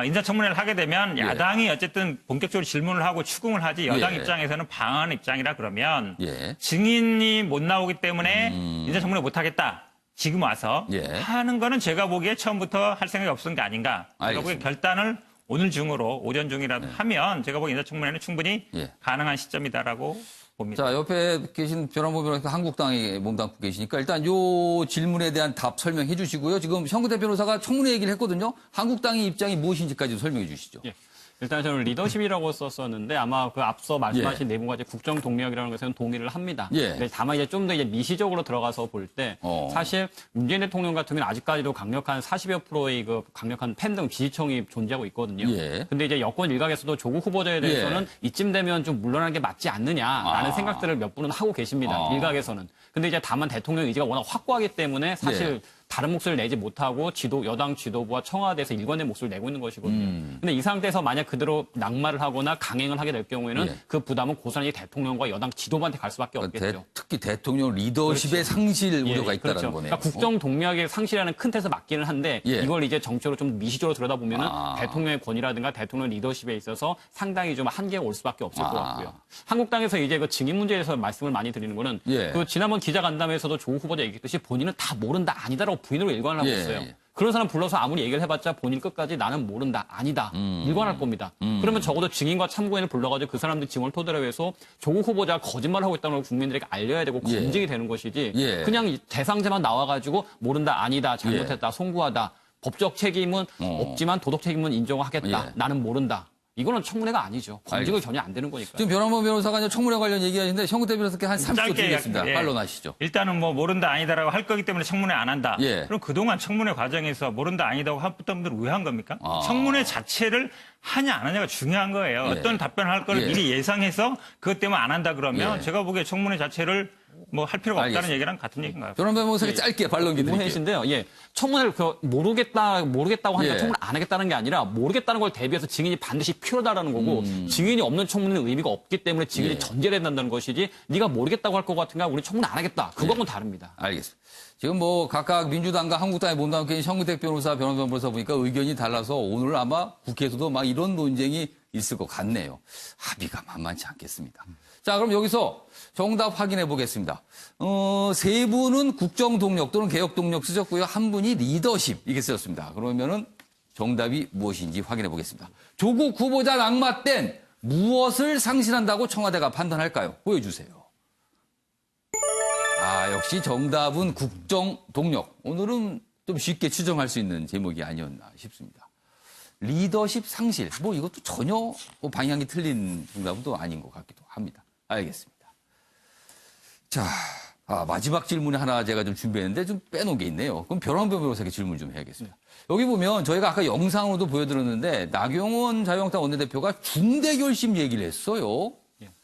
인사청문회를 하게 되면 야당이 어쨌든 본격적으로 질문을 하고 추궁을 하지 여당 예. 입장에서는 방어하는 입장이라 그러면 예. 증인이 못 나오기 때문에 인사청문회 못 하겠다. 지금 와서 예. 하는 거는 제가 보기에 처음부터 할 생각이 없었던 게 아닌가. 제가 보기에 알겠습니다. 결단을 오늘 중으로 오전 중이라도 하면 제가 보기에 인사청문회는 충분히 예. 가능한 시점이다라고 봅니다. 자, 옆에 계신 변환보 변호사 한국당에 몸담고 계시니까 일단 요 질문에 대한 답 설명해 주시고요. 지금 현근태 변호사가 청문회 얘기를 했거든요. 한국당의 입장이 무엇인지까지 설명해 주시죠. 예. 일단 저는 리더십이라고 썼었는데 아마 그 앞서 말씀하신 내용과 이제 국정 동력이라는 것에는 동의를 합니다. 예. 근데 다만 이제 좀 더 이제 미시적으로 들어가서 볼 때 사실 문재인 대통령 같은 경우는 아직까지도 강력한 40여 프로의 그 강력한 팬등 지지층이 존재하고 있거든요. 예. 근데 이제 여권 일각에서도 조국 후보자에 대해서는 이쯤 되면 좀 물러나는 게 맞지 않느냐라는 생각들을 몇 분은 하고 계십니다. 일각에서는. 근데 이제 다만 대통령 의지가 워낙 확고하기 때문에 사실 다른 목소리를 내지 못하고 여당 지도부와 청와대에서 일관된 목소리를 내고 있는 것이거든요. 근데 이 상태에서 만약 그대로 낙마를 하거나 강행을 하게 될 경우에는 그 부담은 고스란히 대통령과 여당 지도부한테 갈 수밖에 없겠죠. 특히 대통령 리더십의 상실 우려가 있다는 그렇죠. 거네요. 그러니까 국정 동력의 상실하는 큰 틀에서 맞기는 한데 예. 이걸 이제 정치적으로 좀 미시적으로 들여다보면은 대통령의 권위라든가 대통령 리더십에 있어서 상당히 좀 한계가 올 수밖에 없을 것 같고요. 한국당에서 이제 그 증인 문제에 대해서 말씀을 많이 드리는 거는 예. 그 지난번 기자간담회에서도 조국 후보자 얘기했듯이 본인은 다 모른다 아니다라고 부인으로 일관을 하고 예. 있어요. 그런 사람 불러서 아무리 얘기를 해봤자 본인 끝까지 나는 모른다, 아니다, 일관할 겁니다. 그러면 적어도 증인과 참고인을 불러가지고 그 사람들 증언을 토대로 해서 조국 후보자가 거짓말을 하고 있다는 걸 국민들에게 알려야 되고 예. 검증이 되는 것이지 예. 그냥 대상자만 나와가지고 모른다, 아니다, 잘못했다, 송구하다, 법적 책임은 없지만 도덕 책임은 인정하겠다, 예. 나는 모른다. 이거는 청문회가 아니죠. 검증이 전혀 안 되는 거니까. 지금 변환보 변호사가 이제 청문회 관련 얘기하시는데 현근태 변호사께 한 30초 드리겠습니다. 예. 반론하시죠. 일단은 뭐 모른다 아니다라고 할 거기 때문에 청문회 안 한다. 예. 그럼 그동안 청문회 과정에서 모른다 아니다고 했던 분들 왜 한 겁니까? 청문회 자체를 하냐 안 하냐가 중요한 거예요. 예. 어떤 답변을 할 걸 예. 미리 예상해서 그것 때문에 안 한다 그러면 예. 제가 보기에 청문회 자체를 뭐 할 필요가 없다는 알겠습니다. 얘기랑 같은 얘기인가요? 변환보 변호사께 짧게 반론기 드릴게요. 오해신데요. 예. 청문회를 모르겠다고 하니까 예. 청문을 안 하겠다는 게 아니라 모르겠다는 걸 대비해서 증인이 반드시 필요하다는 거고 증인이 없는 청문회는 의미가 없기 때문에 증인이 예. 전제를 한다는 것이지 네가 모르겠다고 할 것 같은가 우리 청문 안 하겠다. 그거하고는 다릅니다. 알겠습니다. 지금 뭐 각각 민주당과 한국당에 몸담고 계신 현근택 변호사, 변환보 변호사 보니까 의견이 달라서 오늘 아마 국회에서도 막 이런 논쟁이 있을 것 같네요. 합의가 만만치 않겠습니다. 자, 그럼 여기서 정답 확인해 보겠습니다. 세 분은 국정 동력 또는 개혁 동력 쓰셨고요. 한 분이 리더십 이게 쓰셨습니다. 그러면은 정답이 무엇인지 확인해 보겠습니다. 조국 후보자 낙마 땐 무엇을 상실한다고 청와대가 판단할까요? 보여주세요. 역시 정답은 국정 동력. 오늘은 좀 쉽게 추정할 수 있는 제목이 아니었나 싶습니다. 리더십 상실. 뭐 이것도 전혀 방향이 틀린 정답은 또 아닌 것 같기도 합니다. 알겠습니다. 자, 마지막 질문에 하나 제가 좀 준비했는데 좀 빼놓은 게 있네요. 그럼 변환범 변호사에게 질문 좀 해야겠습니다. 여기 보면 저희가 아까 영상으로도 보여드렸는데 나경원 자유한국당 원내대표가 중대 결심 얘기를 했어요.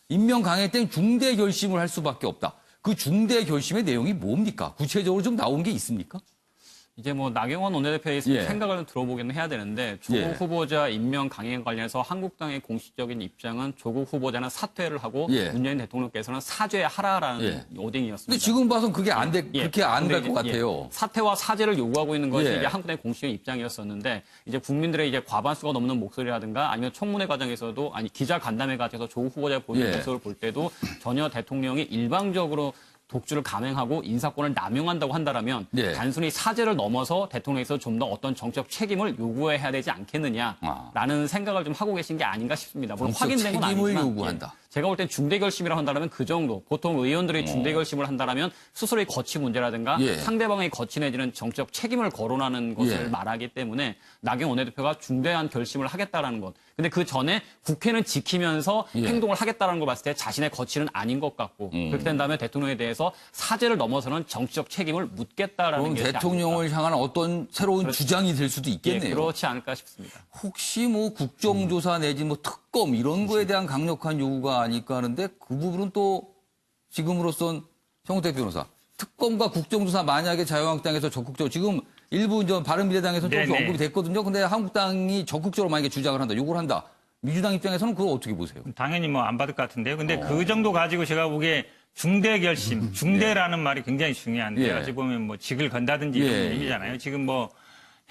임명 강행 때 중대 결심을 할 수밖에 없다. 그 중대 결심의 내용이 뭡니까? 구체적으로 좀 나온 게 있습니까? 이제 뭐 나경원 원내대표의 생각을 좀 들어보기는 해야 되는데 조국 후보자 임명 강행 관련해서 한국당의 공식적인 입장은 조국 후보자는 사퇴를 하고 문재인 대통령께서는 사죄하라라는 오딩이었습니다. 근데 지금 봐선 그게 그렇게 안 될 것 같아요. 사퇴와 사죄를 요구하고 있는 것이 이제 한국당의 공식적인 입장이었었는데 이제 국민들의 이제 과반수가 넘는 목소리라든가 아니면 청문회 과정에서도 기자 간담회 과정에서 조국 후보자 본인 모습을 볼 때도 전혀 대통령이 일방적으로 독주를 감행하고 인사권을 남용한다고 한다면 단순히 사죄를 넘어서 대통령에서 좀 더 어떤 정책 책임을 요구해야 되지 않겠느냐라는 생각을 좀 하고 계신 게 아닌가 싶습니다. 물론 확인된 건 책임을 아니지만 요구한다. 제가 볼 땐 중대 결심이라고 한다면 그 정도. 보통 의원들이 중대 결심을 한다면 스스로의 거취 문제라든가 상대방의 거취 내지는 정책 책임을 거론하는 것을 말하기 때문에 나경원 원내대표가 중대한 결심을 하겠다라는 것. 근데 그 전에 국회는 지키면서 행동을 하겠다는 걸 봤을 때 자신의 거취는 아닌 것 같고 그렇게 된다면 대통령에 대해서 사죄를 넘어서는 정치적 책임을 묻겠다라는 게 대통령을 향한 어떤 새로운 주장이 될 수도 있겠네요. 그렇지 않을까 싶습니다. 혹시 뭐 국정조사 내지 뭐 특검 이런 거에 대한 강력한 요구가 아닐까 하는데 그 부분은 또 지금으로선 정우택 변호사 특검과 국정조사 만약에 자유한국당에서 적극적으로 지금 일부 이제 바른미래당에서 조금 언급이 됐거든요. 근데 한국당이 적극적으로 만약에 주장을 한다, 요구를 한다. 민주당 입장에서는 그거 어떻게 보세요? 당연히 뭐 안 받을 것 같은데요. 근데 그 정도 가지고 제가 보기에 중대 결심, 중대라는 말이 굉장히 중요한데요. 어찌 보면 뭐 직을 건다든지 이런 얘기잖아요. 지금 뭐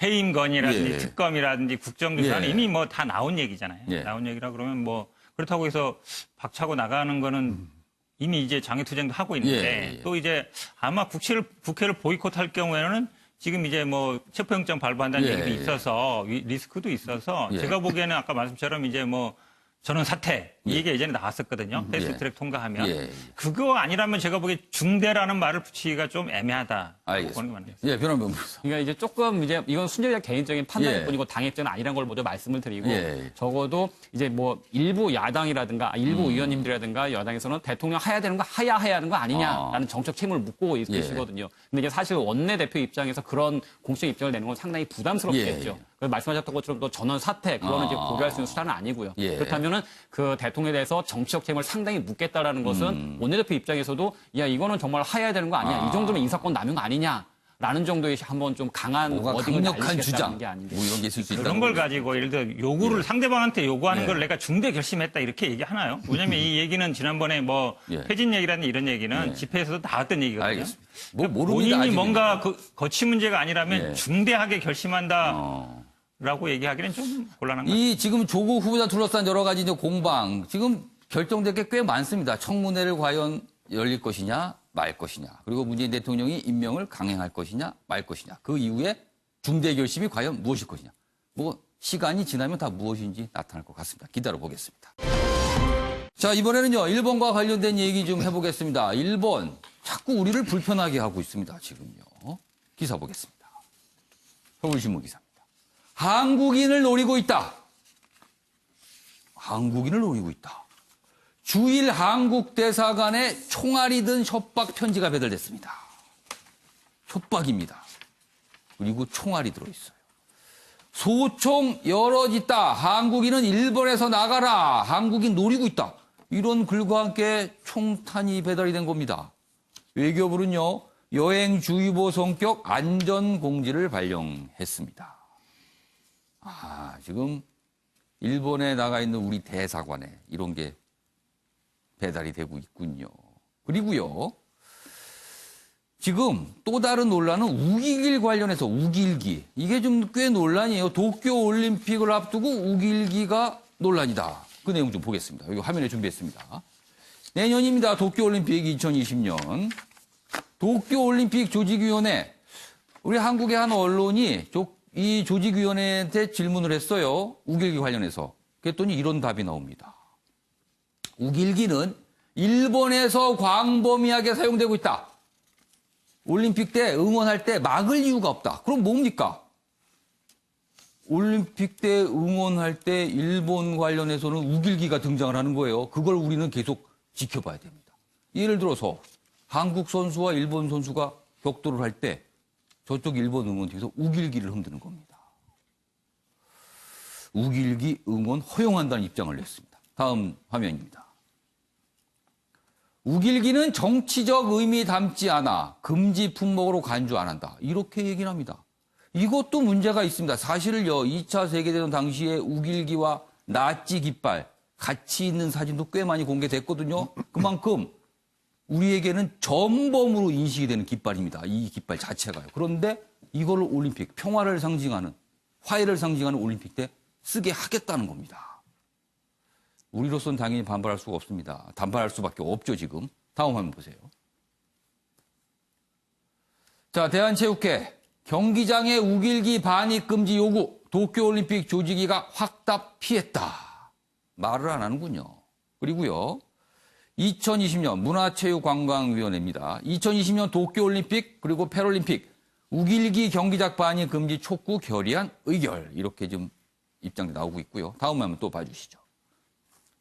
해임 건의라든지 특검이라든지 국정조사는 이미 뭐 다 나온 얘기잖아요. 나온 얘기라 그러면 뭐 그렇다고 해서 박차고 나가는 거는 이미 이제 장애투쟁도 하고 있는데 또 이제 아마 국회를 보이콧할 경우에는 지금 이제 뭐 체포영장 발부한다는 얘기도 있어서 리스크도 있어서 제가 보기에는 아까 말씀처럼 이제 뭐 저는 사퇴 이게 예전에 나왔었거든요. 패스트트랙 통과하면 그거 아니라면 제가 보기에 중대라는 말을 붙이기가 좀 애매하다. 알겠습니다. 변호사 변호사. 그러니까 이제 조금 이제 이건 순전히 개인적인 판단일 뿐이고 당의 입장은 아니라는 걸 먼저 말씀을 드리고 적어도 이제 뭐 일부 야당이라든가 일부 의원님들이라든가 여당에서는 대통령 해야 되는 거 해야 하는 거 아니냐라는 정책 책임을 묻고 계시거든요. 근데 이게 사실 원내대표 입장에서 그런 공식 입장을 내는 건 상당히 부담스럽겠죠. 그래서 말씀하셨던 것처럼 또 전원 사퇴 그거는 이제 고려할 수 있는 수단은 아니고요. 그렇다면은 그 대통령에 대해서 정치적 책임을 상당히 묻겠다라는 것은 원내대표 입장에서도 야 이거는 정말 해야 되는 거 아니야. 이 정도면 인사권 남용 아니냐. 라는 정도의 한번 좀 강한 강력한 주장 게 아닌가. 뭐 이런 게 있을 수 있다. 그런 걸 가지고 예를 들어 요구를 상대방한테 요구하는 걸 내가 중대 결심했다 이렇게 얘기하나요? 왜냐하면 이 얘기는 지난번에 뭐 퇴진 얘기라는 이런 얘기는 집회에서도 나왔던 얘기거든요. 알겠습니다. 뭐 본인이 아직은. 뭔가 거치 문제가 아니라면 중대하게 결심한다. 라고 얘기하기는 좀 곤란한 것 같아요. 이 지금 조국 후보자 둘러싼 여러 가지 이제 공방 지금 결정될 게 꽤 많습니다. 청문회를 과연 열릴 것이냐 말 것이냐 그리고 문재인 대통령이 임명을 강행할 것이냐 말 것이냐 그 이후에 중대 결심이 과연 무엇일 것이냐 뭐 시간이 지나면 다 무엇인지 나타날 것 같습니다. 기다려 보겠습니다. 자 이번에는요 일본과 관련된 얘기 좀 해보겠습니다. 일본 자꾸 우리를 불편하게 하고 있습니다. 지금요 기사 보겠습니다. 서울신문 기사입니다. 한국인을 노리고 있다. 한국인을 노리고 있다. 주일 한국 대사관에 총알이 든 협박 편지가 배달됐습니다. 협박입니다. 그리고 총알이 들어있어요. 소총 열어짓다. 한국인은 일본에서 나가라. 한국인 노리고 있다. 이런 글과 함께 총탄이 배달이 된 겁니다. 외교부는요. 여행주의보 성격 안전공지를 발령했습니다. 지금 일본에 나가 있는 우리 대사관에 이런 게 배달이 되고 있군요. 그리고요. 지금 또 다른 논란은 우길기 관련해서 우길기. 이게 좀 꽤 논란이에요. 도쿄올림픽을 앞두고 우길기가 논란이다. 그 내용 좀 보겠습니다. 여기 화면에 준비했습니다. 내년입니다. 도쿄올림픽 2020년. 도쿄올림픽 조직위원회. 우리 한국의 한 언론이 이 조직위원회한테 질문을 했어요. 우길기 관련해서. 그랬더니 이런 답이 나옵니다. 우길기는 일본에서 광범위하게 사용되고 있다. 올림픽 때 응원할 때 막을 이유가 없다. 그럼 뭡니까? 올림픽 때 응원할 때 일본 관련해서는 우길기가 등장을 하는 거예요. 그걸 우리는 계속 지켜봐야 됩니다. 예를 들어서 한국 선수와 일본 선수가 격돌을 할 때 저쪽 일본 응원팀에서 우길기를 흔드는 겁니다. 우길기 응원 허용한다는 입장을 냈습니다. 다음 화면입니다. 우길기는 정치적 의미 담지 않아 금지 품목으로 간주 안 한다. 이렇게 얘기를 합니다. 이것도 문제가 있습니다. 사실은요, 2차 세계대전 당시에 우길기와 나치 깃발 같이 있는 사진도 꽤 많이 공개됐거든요. 그만큼 우리에게는 전범으로 인식이 되는 깃발입니다. 이 깃발 자체가요. 그런데 이걸 올림픽, 평화를 상징하는, 화해를 상징하는 올림픽 때 쓰게 하겠다는 겁니다. 우리로서는 당연히 반발할 수가 없습니다. 반발할 수밖에 없죠, 지금. 다음 화면 보세요. 자, 대한체육회. 경기장의 우길기 반입 금지 요구. 도쿄올림픽 조직위가 확답 피했다. 말을 안 하는군요. 그리고요. 2020년 문화체육관광위원회입니다. 2020년 도쿄올림픽 그리고 패럴림픽 우길기 경기장 반입 금지 촉구 결의안 의결. 이렇게 좀 입장이 나오고 있고요. 다음 화면 또 봐주시죠.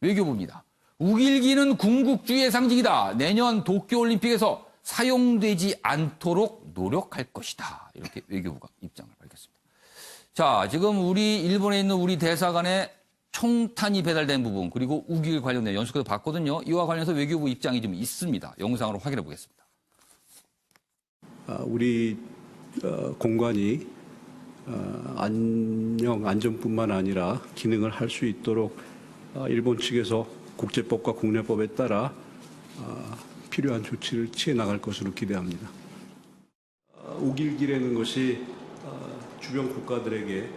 외교부입니다. 우길기는 군국주의의 상징이다. 내년 도쿄올림픽에서 사용되지 않도록 노력할 것이다. 이렇게 외교부가 입장을 밝혔습니다. 자, 지금 일본에 있는 우리 대사관에 총탄이 배달된 부분 그리고 우길 관련된 연수까지 봤거든요. 이와 관련해서 외교부 입장이 좀 있습니다. 영상으로 확인해 보겠습니다. 우리 공관이 안전뿐만 아니라 기능을 할 수 있도록 일본 측에서 국제법과 국내법에 따라 필요한 조치를 취해 나갈 것으로 기대합니다. 우길기라는 것이 주변 국가들에게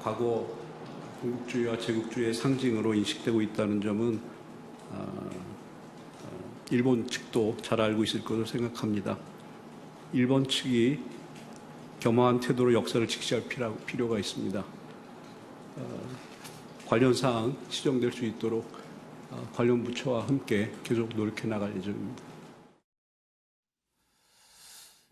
과거 군국주의와 제국주의의 상징으로 인식되고 있다는 점은 일본 측도 잘 알고 있을 것으로 생각합니다. 일본 측이 겸허한 태도로 역사를 직시할 필요가 있습니다. 관련 사항 시정될 수 있도록 관련 부처와 함께 계속 노력해 나갈 예정입니다.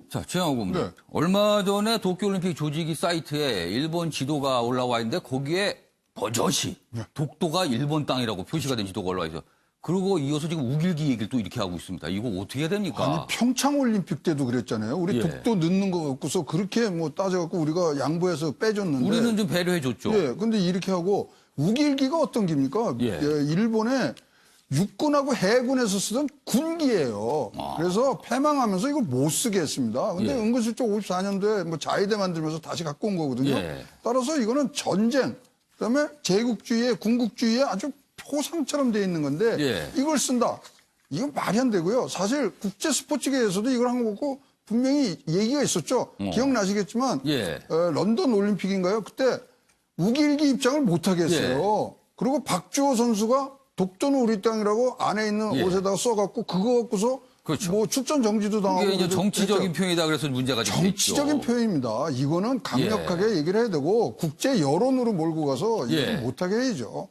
자, 최영호 고문. 네. 얼마 전에 도쿄올림픽 조직위 사이트에 일본 지도가 올라와 있는데 거기에 버젓이 독도가 일본 땅이라고 표시가 된 지도가 올라와 있어요. 그리고 이어서 지금 우길기 얘기를 또 이렇게 하고 있습니다. 이거 어떻게 해야 됩니까? 아니, 평창올림픽 때도 그랬잖아요. 우리 독도 넣는 거 갖고서 그렇게 따져갖고 우리가 양보해서 빼줬는데. 우리는 좀 배려해줬죠. 예, 근데 이렇게 하고 우길기가 어떤 기입니까? 일본의 육군하고 해군에서 쓰던 군기예요. 그래서 패망하면서 이걸 못 쓰게 했습니다. 근데 은근슬쩍 54년도에 자위대 만들면서 다시 갖고 온 거거든요. 따라서 이거는 전쟁, 그다음에 제국주의의 군국주의의 아주 표상처럼 돼 있는 건데 이걸 쓴다. 이건 말이 안 되고요. 사실 국제 스포츠계에서도 이걸 한 거고 분명히 얘기가 있었죠. 기억나시겠지만 런던 올림픽인가요? 그때 우길기 입장을 못하게 했어요. 그리고 박주호 선수가 독도는 우리 땅이라고 안에 있는 옷에다가 써갖고 그거 갖고서 그렇죠. 출전 정지도 당하고. 이게 이제 정치적인 표현이다 그래서 문제가 좀 정치적인 표현입니다. 이거는 강력하게 얘기를 해야 되고 국제 여론으로 몰고 가서 이걸 못하게 해야죠.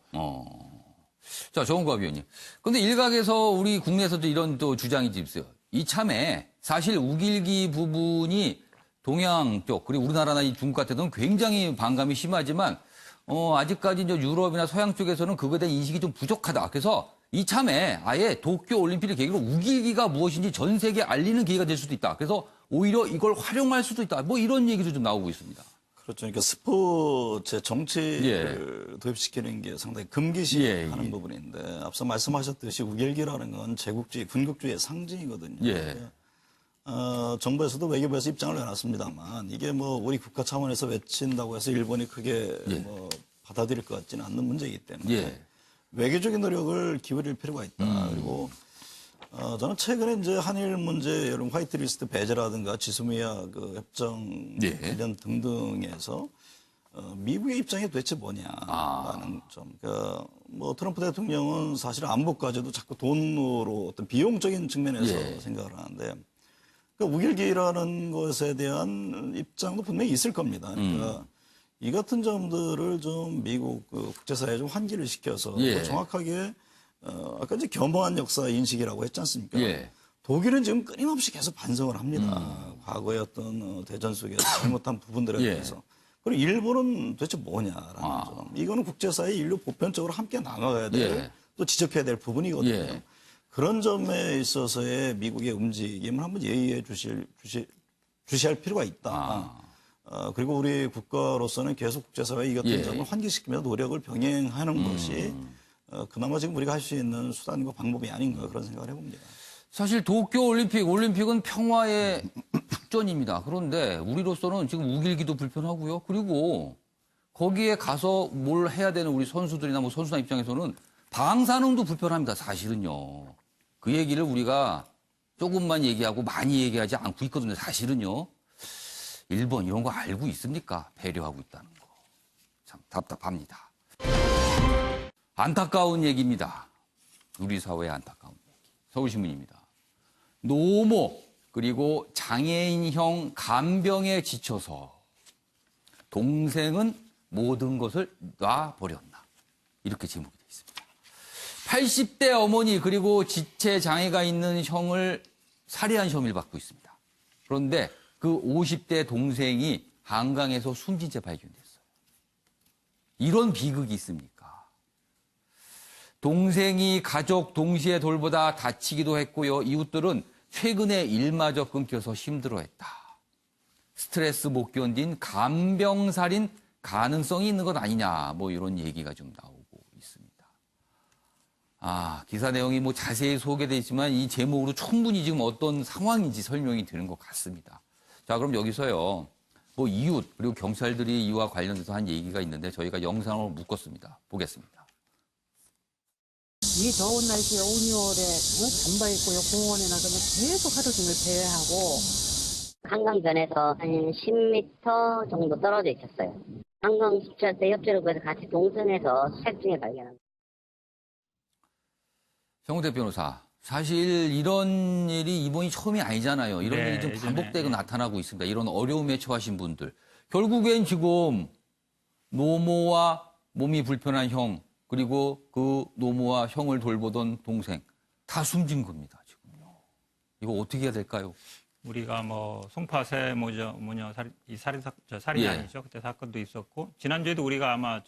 자, 정은갑 위원님. 근데 일각에서 우리 국내에서도 이런 또 주장이 있어요. 이참에 사실 우길기 부분이 동양 쪽 그리고 우리나라나 중국 같은 데는 굉장히 반감이 심하지만 아직까지 이제 유럽이나 서양 쪽에서는 그거에 대한 인식이 좀 부족하다. 그래서 이참에 아예 도쿄 올림픽을 계기로 우길기가 무엇인지 전 세계에 알리는 기회가 될 수도 있다. 그래서 오히려 이걸 활용할 수도 있다. 이런 얘기도 좀 나오고 있습니다. 그렇죠. 그러니까 스포츠에 정치를 도입시키는 게 상당히 금기시하는 부분인데 앞서 말씀하셨듯이 우길기라는 건 제국주의, 군국주의의 상징이거든요. 정부에서도 외교부에서 입장을 내놨습니다만 이게 우리 국가 차원에서 외친다고 해서 일본이 크게 받아들일 것 같지는 않는 문제이기 때문에 외교적인 노력을 기울일 필요가 있다. 그리고 저는 최근에 이제 한일 문제 이런 화이트리스트 배제라든가 지소미아 협정 관련 등등에서 미국의 입장이 도대체 뭐냐라는 점. 그러니까 트럼프 대통령은 사실 안보까지도 자꾸 돈으로 어떤 비용적인 측면에서 생각을 하는데. 그러니까 우길기라는 것에 대한 입장도 분명히 있을 겁니다. 그러니까 이 같은 점들을 좀 미국 국제사회에 좀 환기를 시켜서 정확하게 아까 이제 겸허한 역사 인식이라고 했지 않습니까? 독일은 지금 끊임없이 계속 반성을 합니다. 과거의 어떤 대전 속에서 잘못한 부분들에 대해서. 그리고 일본은 도대체 뭐냐라는 점. 이거는 국제사회 인류 보편적으로 함께 나눠가야 될 또 지적해야 될 부분이거든요. 그런 점에 있어서의 미국의 움직임을 한번 예의해 주시할 필요가 있다. 그리고 우리 국가로서는 계속 국제사회에 이 같은 점을 환기시키면서 노력을 병행하는 것이 그나마 지금 우리가 할 수 있는 수단과 방법이 아닌가 그런 생각을 해봅니다. 사실 올림픽은 평화의 축전입니다. 그런데 우리로서는 지금 우길기도 불편하고요. 그리고 거기에 가서 뭘 해야 되는 우리 선수들이나 뭐 선수단 입장에서는 방사능도 불편합니다. 사실은요. 그 얘기를 우리가 조금만 얘기하고 많이 얘기하지 않고 있거든요. 사실은요. 일본 이런 거 알고 있습니까? 배려하고 있다는 거. 참 답답합니다. 안타까운 얘기입니다. 우리 사회의 안타까운 얘기. 서울신문입니다. 노모 그리고 장애인형 간병에 지쳐서 동생은 모든 것을 놔버렸나. 이렇게 제목이 되어 있습니다. 80대 어머니 그리고 지체 장애가 있는 형을 살해한 혐의를 받고 있습니다. 그런데 그 50대 동생이 한강에서 숨진 채 발견됐어요. 이런 비극이 있습니까? 동생이 가족 동시에 돌보다 다치기도 했고요. 이웃들은 최근에 일마저 끊겨서 힘들어했다. 스트레스 못 견딘 간병살인 가능성이 있는 것 아니냐. 뭐 이런 얘기가 좀 나오고 있습니다. 기사 내용이 뭐 자세히 소개되어 있지만 이 제목으로 충분히 지금 어떤 상황인지 설명이 되는 것 같습니다. 자, 그럼 여기서요. 뭐 이웃 그리고 경찰들이 이와 관련해서 한 얘기가 있는데 저희가 영상으로 묶었습니다. 보겠습니다. 이 더운 날씨에 5, 6월에 잠바 입고요 공원에 나가면 계속 하루 종일 배회하고 한강변에서 한 10m 정도 떨어져 있었어요. 한강수찰대 협조를 구해서 같이 동승해서 수색 중에 발견합니다. 정우택 변호사, 사실 이런 일이 이번이 처음이 아니잖아요. 이런 일이 좀 반복되고 나타나고 있습니다. 이런 어려움에 처하신 분들. 결국엔 지금 노모와 몸이 불편한 형, 그리고 그 노모와 형을 돌보던 동생 다 숨진 겁니다. 지금요. 이거 어떻게 해야 될까요? 우리가 뭐 송파세 살인 아니죠. 그때 사건도 있었고 지난주에도 우리가 아마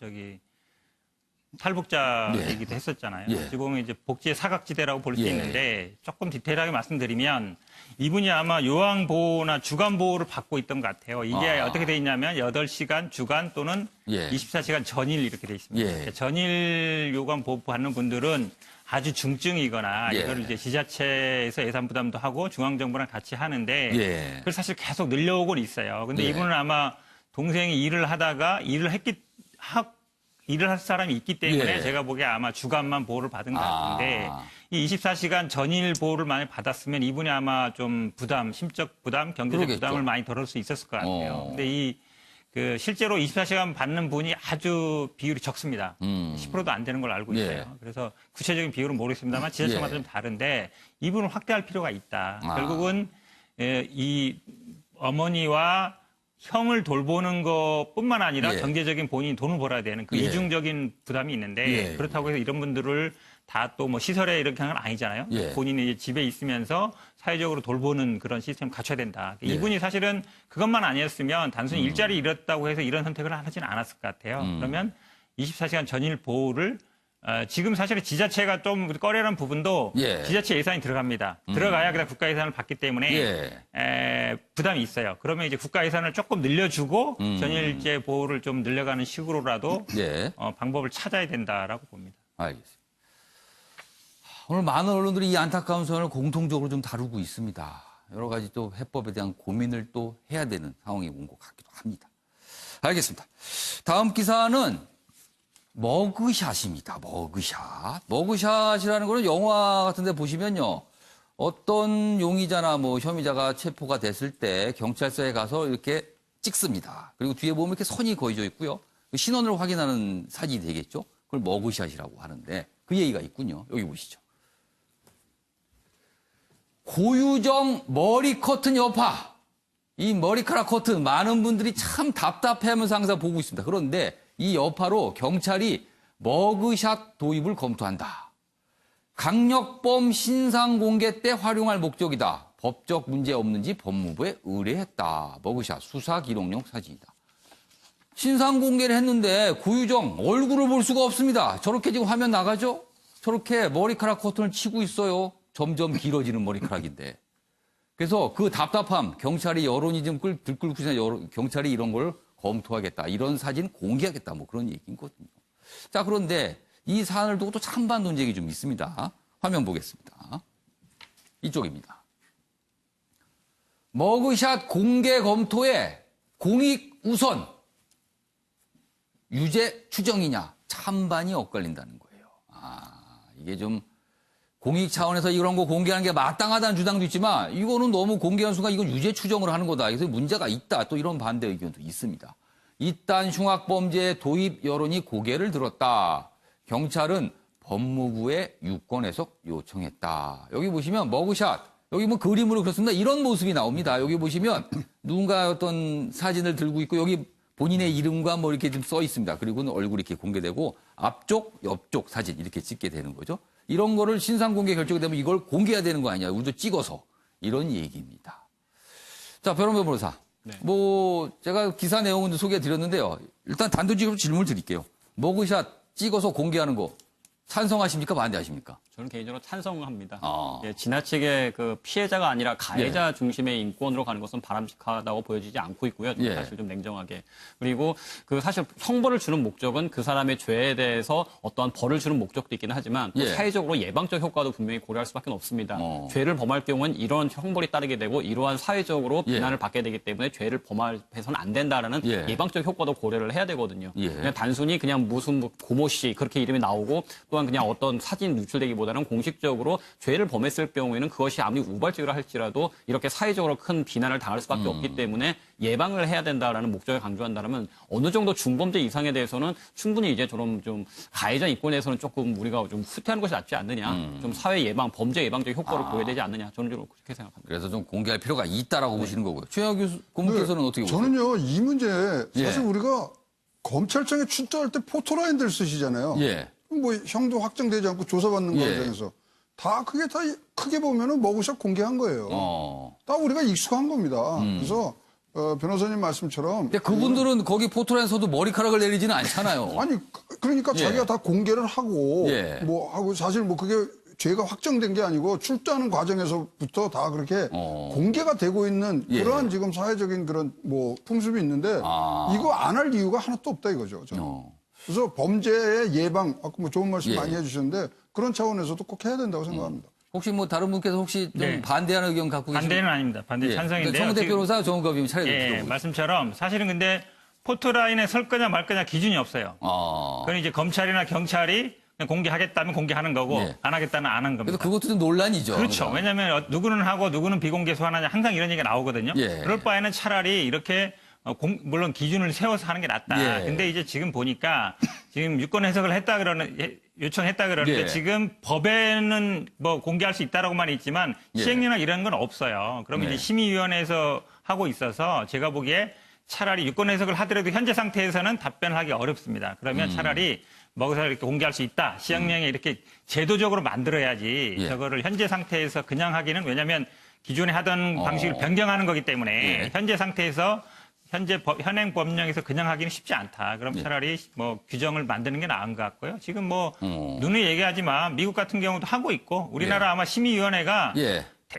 탈북자 얘기도 했었잖아요. 어찌 보면 이제 복지의 사각지대라고 볼 수 있는데 조금 디테일하게 말씀드리면 이분이 아마 요양보호나 주간보호를 받고 있던 것 같아요. 이게 어떻게 돼 있냐면 8시간 주간 또는 24시간 전일 이렇게 돼 있습니다. 전일 요양보호 받는 분들은 아주 중증이거나 이걸 이제 지자체에서 예산 부담도 하고 중앙정부랑 같이 하는데 그걸 사실 계속 늘려오곤 있어요. 근데 이분은 아마 동생이 일을 하다가 일을 할 사람이 있기 때문에 제가 보기에 아마 주간만 보호를 받은 것 같은데 이 24시간 전일 보호를 많이 받았으면 이분이 아마 좀 심적 부담, 경제적 부담을 많이 덜을 수 있었을 것 같아요. 근데 실제로 24시간 받는 분이 아주 비율이 적습니다. 10%도 안 되는 걸 알고 있어요. 그래서 구체적인 비율은 모르겠습니다만 지자체마다 좀 다른데 이분을 확대할 필요가 있다. 결국은 이 어머니와 형을 돌보는 것뿐만 아니라 경제적인 본인이 돈을 벌어야 되는 그 이중적인 부담이 있는데 그렇다고 해서 이런 분들을 다 또 뭐 시설에 이렇게 하는 건 아니잖아요. 본인이 집에 있으면서 사회적으로 돌보는 그런 시스템을 갖춰야 된다. 이분이 사실은 그것만 아니었으면 단순히 일자리 잃었다고 해서 이런 선택을 하지는 않았을 것 같아요. 그러면 24시간 전일 보호를 지금 사실은 지자체가 좀 꺼려는 부분도 지자체 예산이 들어갑니다. 들어가야 그냥 국가 예산을 받기 때문에 부담이 있어요. 그러면 이제 국가 예산을 조금 늘려주고 전일제 보호를 좀 늘려가는 식으로라도 방법을 찾아야 된다라고 봅니다. 알겠습니다. 오늘 많은 언론들이 이 안타까운 사연을 공통적으로 좀 다루고 있습니다. 여러 가지 또 해법에 대한 고민을 또 해야 되는 상황이 온 것 같기도 합니다. 알겠습니다. 다음 기사는 머그샷입니다. 머그샷. 머그샷이라는 거는 영화 같은 데 보시면요. 어떤 용의자나 뭐 혐의자가 체포가 됐을 때 경찰서에 가서 이렇게 찍습니다. 그리고 뒤에 보면 이렇게 선이 그어져 있고요. 신원을 확인하는 사진이 되겠죠. 그걸 머그샷이라고 하는데 그 얘기가 있군요. 여기 보시죠. 고유정 머리 커튼 여파. 이 머리카락 커튼 많은 분들이 참 답답해하면서 항상 보고 있습니다. 그런데 이 여파로 경찰이 머그샷 도입을 검토한다. 강력범 신상 공개 때 활용할 목적이다. 법적 문제 없는지 법무부에 의뢰했다. 머그샷 수사 기록용 사진이다. 신상 공개를 했는데 고유정 얼굴을 볼 수가 없습니다. 저렇게 지금 화면 나가죠? 저렇게 머리카락 커튼을 치고 있어요. 점점 길어지는 머리카락인데. 그래서 그 답답함, 경찰이 여론이 좀 들끓고 있으면 경찰이 이런 걸 검토하겠다. 이런 사진 공개하겠다. 뭐 그런 얘기인 거거든요. 자, 그런데 이 사안을 두고 또 찬반 논쟁이 좀 있습니다. 화면 보겠습니다. 이쪽입니다. 머그샷 공개 검토에 공익 우선, 유죄 추정이냐, 찬반이 엇갈린다는 거예요. 이게 좀 공익 차원에서 이런 거 공개하는 게 마땅하다는 주장도 있지만 이거는 너무 공개하는 순간 이건 유죄 추정을 하는 거다. 그래서 문제가 있다. 또 이런 반대 의견도 있습니다. 이딴 흉악범죄 도입 여론이 고개를 들었다. 경찰은 법무부에 유권 해석 요청했다. 여기 보시면 머그샷, 여기 뭐 그림으로 그렇습니다. 이런 모습이 나옵니다. 여기 보시면 누군가 어떤 사진을 들고 있고 여기 본인의 이름과 뭐 이렇게 좀 써 있습니다. 그리고는 얼굴이 이렇게 공개되고 앞쪽, 옆쪽 사진 이렇게 찍게 되는 거죠. 이런 거를 신상공개 결정이 되면 이걸 공개해야 되는 거 아니냐. 우리도 찍어서 이런 얘기입니다. 자, 변호사 변호사. 네. 뭐 제가 기사 내용은 소개해 드렸는데요. 일단 단도직입으로 질문을 드릴게요. 머그샷 찍어서 공개하는 거 찬성하십니까? 반대하십니까? 저는 개인적으로 찬성합니다. 예, 지나치게 그 피해자가 아니라 가해자 중심의 인권으로 가는 것은 바람직하다고 보여지지 않고 있고요. 사실 좀 냉정하게. 그리고 그 사실 형벌을 주는 목적은 그 사람의 죄에 대해서 어떠한 벌을 주는 목적도 있기는 하지만 또 사회적으로 예방적 효과도 분명히 고려할 수밖에 없습니다. 죄를 범할 경우는 이런 형벌이 따르게 되고 이러한 사회적으로 비난을 받게 되기 때문에 죄를 범해서는 안 된다라는 예방적 효과도 고려를 해야 되거든요. 그냥 단순히 그냥 무슨 고모 씨 그렇게 이름이 나오고 또한 그냥 어떤 사진 노출되기보다는 공식적으로 죄를 범했을 경우에는 그것이 아무리 우발적이라 할지라도 이렇게 사회적으로 큰 비난을 당할 수밖에 없기 때문에 예방을 해야 된다라는 목적을 강조한다면 어느 정도 중범죄 이상에 대해서는 충분히 이제 좀 가해자 인권에서는 조금 우리가 좀 후퇴하는 것이 낫지 않느냐. 좀 사회 예방, 범죄 예방적 효과를 보여야 되지 않느냐. 저는 좀 그렇게 생각합니다. 그래서 좀 공개할 필요가 있다라고 보시는 거고요. 최하 고문께서는 어떻게 보세요? 저는요, 이 문제 사실 우리가 검찰청에 출두할 때 포토라인들 쓰시잖아요. 뭐 형도 확정되지 않고 조사받는 과정에서 다 그게 다 크게 보면은 머그샷 공개한 거예요. 다 우리가 익숙한 겁니다. 그래서 변호사님 말씀처럼. 근데 그분들은 거기 포토라인에서도 머리카락을 내리지는 않잖아요. 아니 그러니까 자기가 다 공개를 하고 뭐 하고 사실 뭐 그게 죄가 확정된 게 아니고 출두하는 과정에서부터 다 그렇게 공개가 되고 있는 그러한 지금 사회적인 그런 뭐 풍습이 있는데 이거 안 할 이유가 하나도 없다 이거죠. 저는. 그래서 범죄의 예방, 아까 뭐 좋은 말씀 많이 해주셨는데 그런 차원에서도 꼭 해야 된다고 생각합니다. 혹시 뭐 다른 분께서 혹시 좀 반대하는 의견 갖고 계시나요? 반대는 아닙니다. 반대 찬성인데요. 정대 변호사 정은갑 의원 차례대로 들어보겠습니다. 말씀처럼 사실은 근데 포토라인에 설 거냐 말 거냐 기준이 없어요. 그건 이제 검찰이나 경찰이 그냥 공개하겠다면 공개하는 거고 안 하겠다면 안 한 겁니다. 그래서 그것도 좀 논란이죠. 그렇죠. 왜냐하면 누구는 하고 누구는 비공개 소환하냐 항상 이런 얘기가 나오거든요. 그럴 바에는 차라리 이렇게 물론 기준을 세워서 하는 게 낫다. 근데 이제 지금 보니까 지금 유권 해석을 요청했다 그러는데 지금 법에는 뭐 공개할 수 있다라고만 있지만 시행령이나 이런 건 없어요. 그러면 이제 심의위원회에서 하고 있어서 제가 보기에 차라리 유권 해석을 하더라도 현재 상태에서는 답변을 하기 어렵습니다. 그러면 차라리 먹어서 이렇게 공개할 수 있다. 시행령에 이렇게 제도적으로 만들어야지 저거를 현재 상태에서 그냥 하기는 왜냐하면 기존에 하던 방식을 변경하는 거기 때문에 현재 상태에서 현행 법령에서 그냥 하기는 쉽지 않다. 그럼 차라리 뭐 규정을 만드는 게 나은 것 같고요. 지금 뭐 눈에 얘기하지만 미국 같은 경우도 하고 있고 우리나라 아마 심의위원회가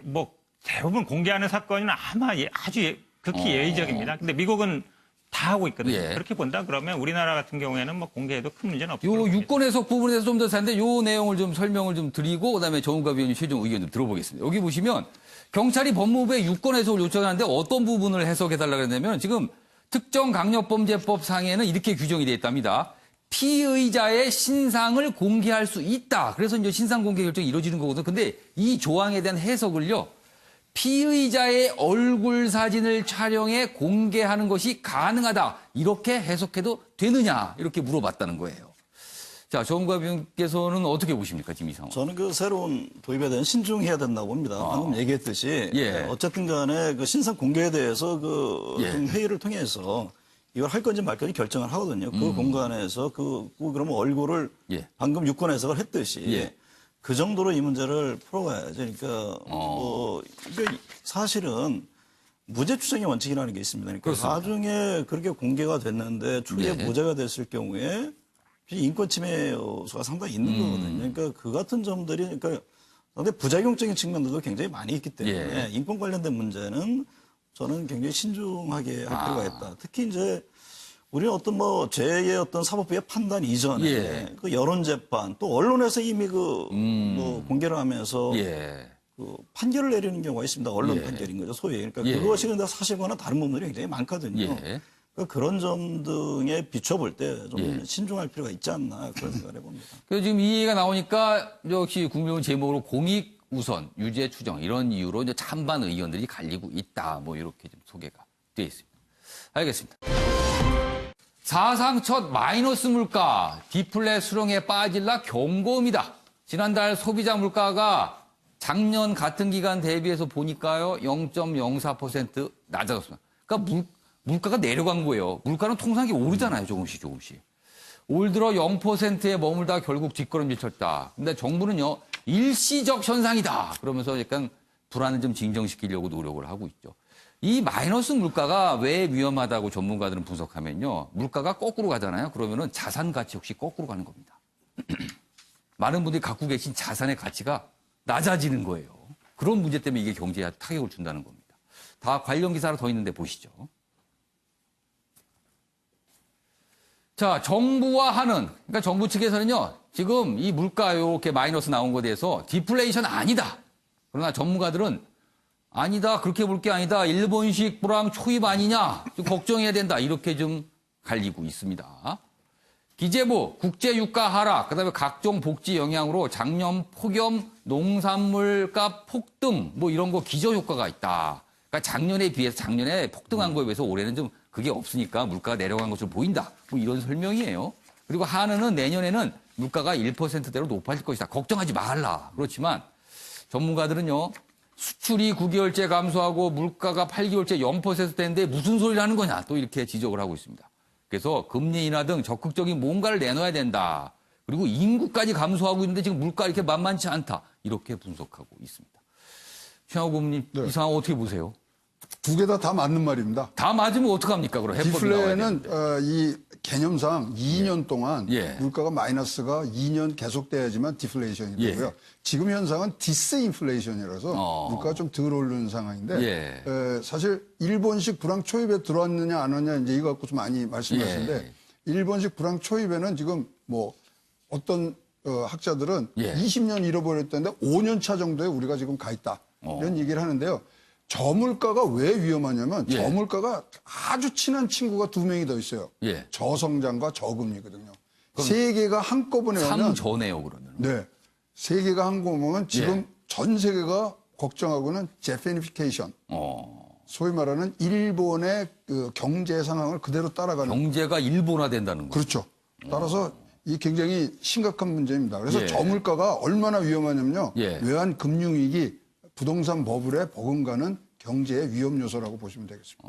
뭐 대부분 공개하는 사건은 아마 아주 극히 예의적입니다. 근데 미국은 다 하고 있거든요. 그렇게 본다 그러면 우리나라 같은 경우에는 뭐 공개해도 큰 문제는 없죠. 요 유권 해석 부분에 대해서 좀 더 자세한데 요 내용을 좀 설명을 좀 드리고 그다음에 정은갑 의원님 최종 의견 좀 들어보겠습니다. 여기 보시면 경찰이 법무부에 유권 해석을 요청하는데 어떤 부분을 해석해달라고 했냐면 지금 특정 강력범죄법 상에는 이렇게 규정이 되어 있답니다. 피의자의 신상을 공개할 수 있다. 그래서 이제 신상 공개 결정이 이루어지는 거거든요. 근데 이 조항에 대한 해석을요. 피의자의 얼굴 사진을 촬영해 공개하는 것이 가능하다. 이렇게 해석해도 되느냐. 이렇게 물어봤다는 거예요. 자, 정은갑 의원께서는 어떻게 보십니까, 지금 이 상황? 저는 그 새로운 도입에 대한 신중해야 된다고 봅니다. 방금 얘기했듯이 어쨌든 간에 그 신상 공개에 대해서 그 회의를 통해서 이걸 할 건지 말 건지 결정을 하거든요. 그 공간에서 그러면 얼굴을 방금 유권 해석을 했듯이 그 정도로 이 문제를 풀어가야죠. 그러니까 이게 사실은 무죄 추정의 원칙이라는 게 있습니다. 그러니까 나중에 그렇게 공개가 됐는데 초기에 무죄가 됐을 경우에 인권 침해 요소가 상당히 있는 거거든요. 그러니까 그 같은 점들이 그러니까 상당히 부작용적인 측면들도 굉장히 많이 있기 때문에 인권 관련된 문제는 저는 굉장히 신중하게 할 필요가 있다. 특히 이제 우리는 어떤 뭐 죄의 어떤 사법부의 판단 이전에 그 여론 재판 또 언론에서 이미 뭐 공개를 하면서 그 판결을 내리는 경우가 있습니다. 언론 판결인 거죠, 소위. 그러니까 그것이 근데 사실과는 다른 부분들이 굉장히 많거든요. 그러니까 그런 점 등에 비춰볼 때 좀 신중할 필요가 있지 않나 그런 생각을 해봅니다. 그래서 지금 이 얘기가 나오니까 역시 국민의원 제목으로 공익 우선 유죄 추정 이런 이유로 이제 찬반 의견들이 갈리고 있다. 뭐 이렇게 좀 소개가 되어 있습니다. 알겠습니다. 사상 첫 마이너스 물가 디플레 수렁에 빠질라 경고입니다. 지난달 소비자 물가가 작년 같은 기간 대비해서 보니까요 0.04% 낮아졌습니다. 그러니까 물가가 내려간 거예요. 물가는 통상 오르잖아요. 조금씩. 올 들어 0%에 머물다 결국 뒷걸음질 쳤다. 근데 정부는요 일시적 현상이다. 그러면서 약간 불안을 좀 진정시키려고 노력을 하고 있죠. 이 마이너스 물가가 왜 위험하다고 전문가들은 분석하면요. 물가가 거꾸로 가잖아요. 그러면은 자산 가치 역시 거꾸로 가는 겁니다. 많은 분들이 갖고 계신 자산의 가치가 낮아지는 거예요. 그런 문제 때문에 이게 경제에 타격을 준다는 겁니다. 다 관련 기사로 더 있는데 보시죠. 자, 정부와 하는, 그러니까 정부 측에서는요, 지금 이 물가 이렇게 마이너스 나온 거에 대해서 디플레이션 아니다. 그러나 전문가들은 아니다, 그렇게 볼 게 아니다. 일본식 불황 초입 아니냐. 좀 걱정해야 된다. 이렇게 좀 갈리고 있습니다. 기재부, 국제유가 하락, 그다음에 각종 복지 영향으로 작년 폭염 농산물값 폭등, 뭐 이런 거 기저효과가 있다. 그러니까 작년에 비해서 작년에 폭등한 거에 비해서 올해는 좀 그게 없으니까 물가가 내려간 것으로 보인다. 뭐 이런 설명이에요. 그리고 한은은 내년에는 물가가 1%대로 높아질 것이다. 걱정하지 말라. 그렇지만 전문가들은요. 수출이 9개월째 감소하고 물가가 8개월째 0%대인데 무슨 소리를 하는 거냐. 또 이렇게 지적을 하고 있습니다. 그래서 금리 인하 등 적극적인 뭔가를 내놔야 된다. 그리고 인구까지 감소하고 있는데 지금 물가 이렇게 만만치 않다. 이렇게 분석하고 있습니다. 최영호 고문님, 이 상황 어떻게 보세요? 두 개 다 맞는 말입니다. 다 맞으면 어떡합니까? 그럼 디플레는 이 개념상 2년 동안 물가가 마이너스가 2년 계속돼야지만 디플레이션이 되고요. 지금 현상은 디스인플레이션이라서 물가가 좀 덜 오르는 상황인데 사실 일본식 불황 초입에 들어왔느냐 안 왔느냐 이제 이거 갖고 좀 많이 말씀하시는데 일본식 불황 초입에는 지금 뭐 어떤 학자들은 20년 잃어버렸다는데 5년 차 정도에 우리가 지금 가 있다. 이런 얘기를 하는데요. 저물가가 왜 위험하냐면 저물가가 아주 친한 친구가 두 명이 더 있어요. 저성장과 저금리거든요. 세 개가 한꺼번에 오면 전에요 그러면. 네. 세 개가 한꺼번에 오면 지금 전 세계가 걱정하고는 제페니피케이션. 소위 말하는 일본의 그 경제 상황을 그대로 따라가는. 경제가 일본화된다는 거죠. 그렇죠. 따라서 이 굉장히 심각한 문제입니다. 그래서 저물가가 얼마나 위험하냐면요. 외환 금융위기 부동산 버블에 버금가는 경제의 위험 요소라고 보시면 되겠습니다.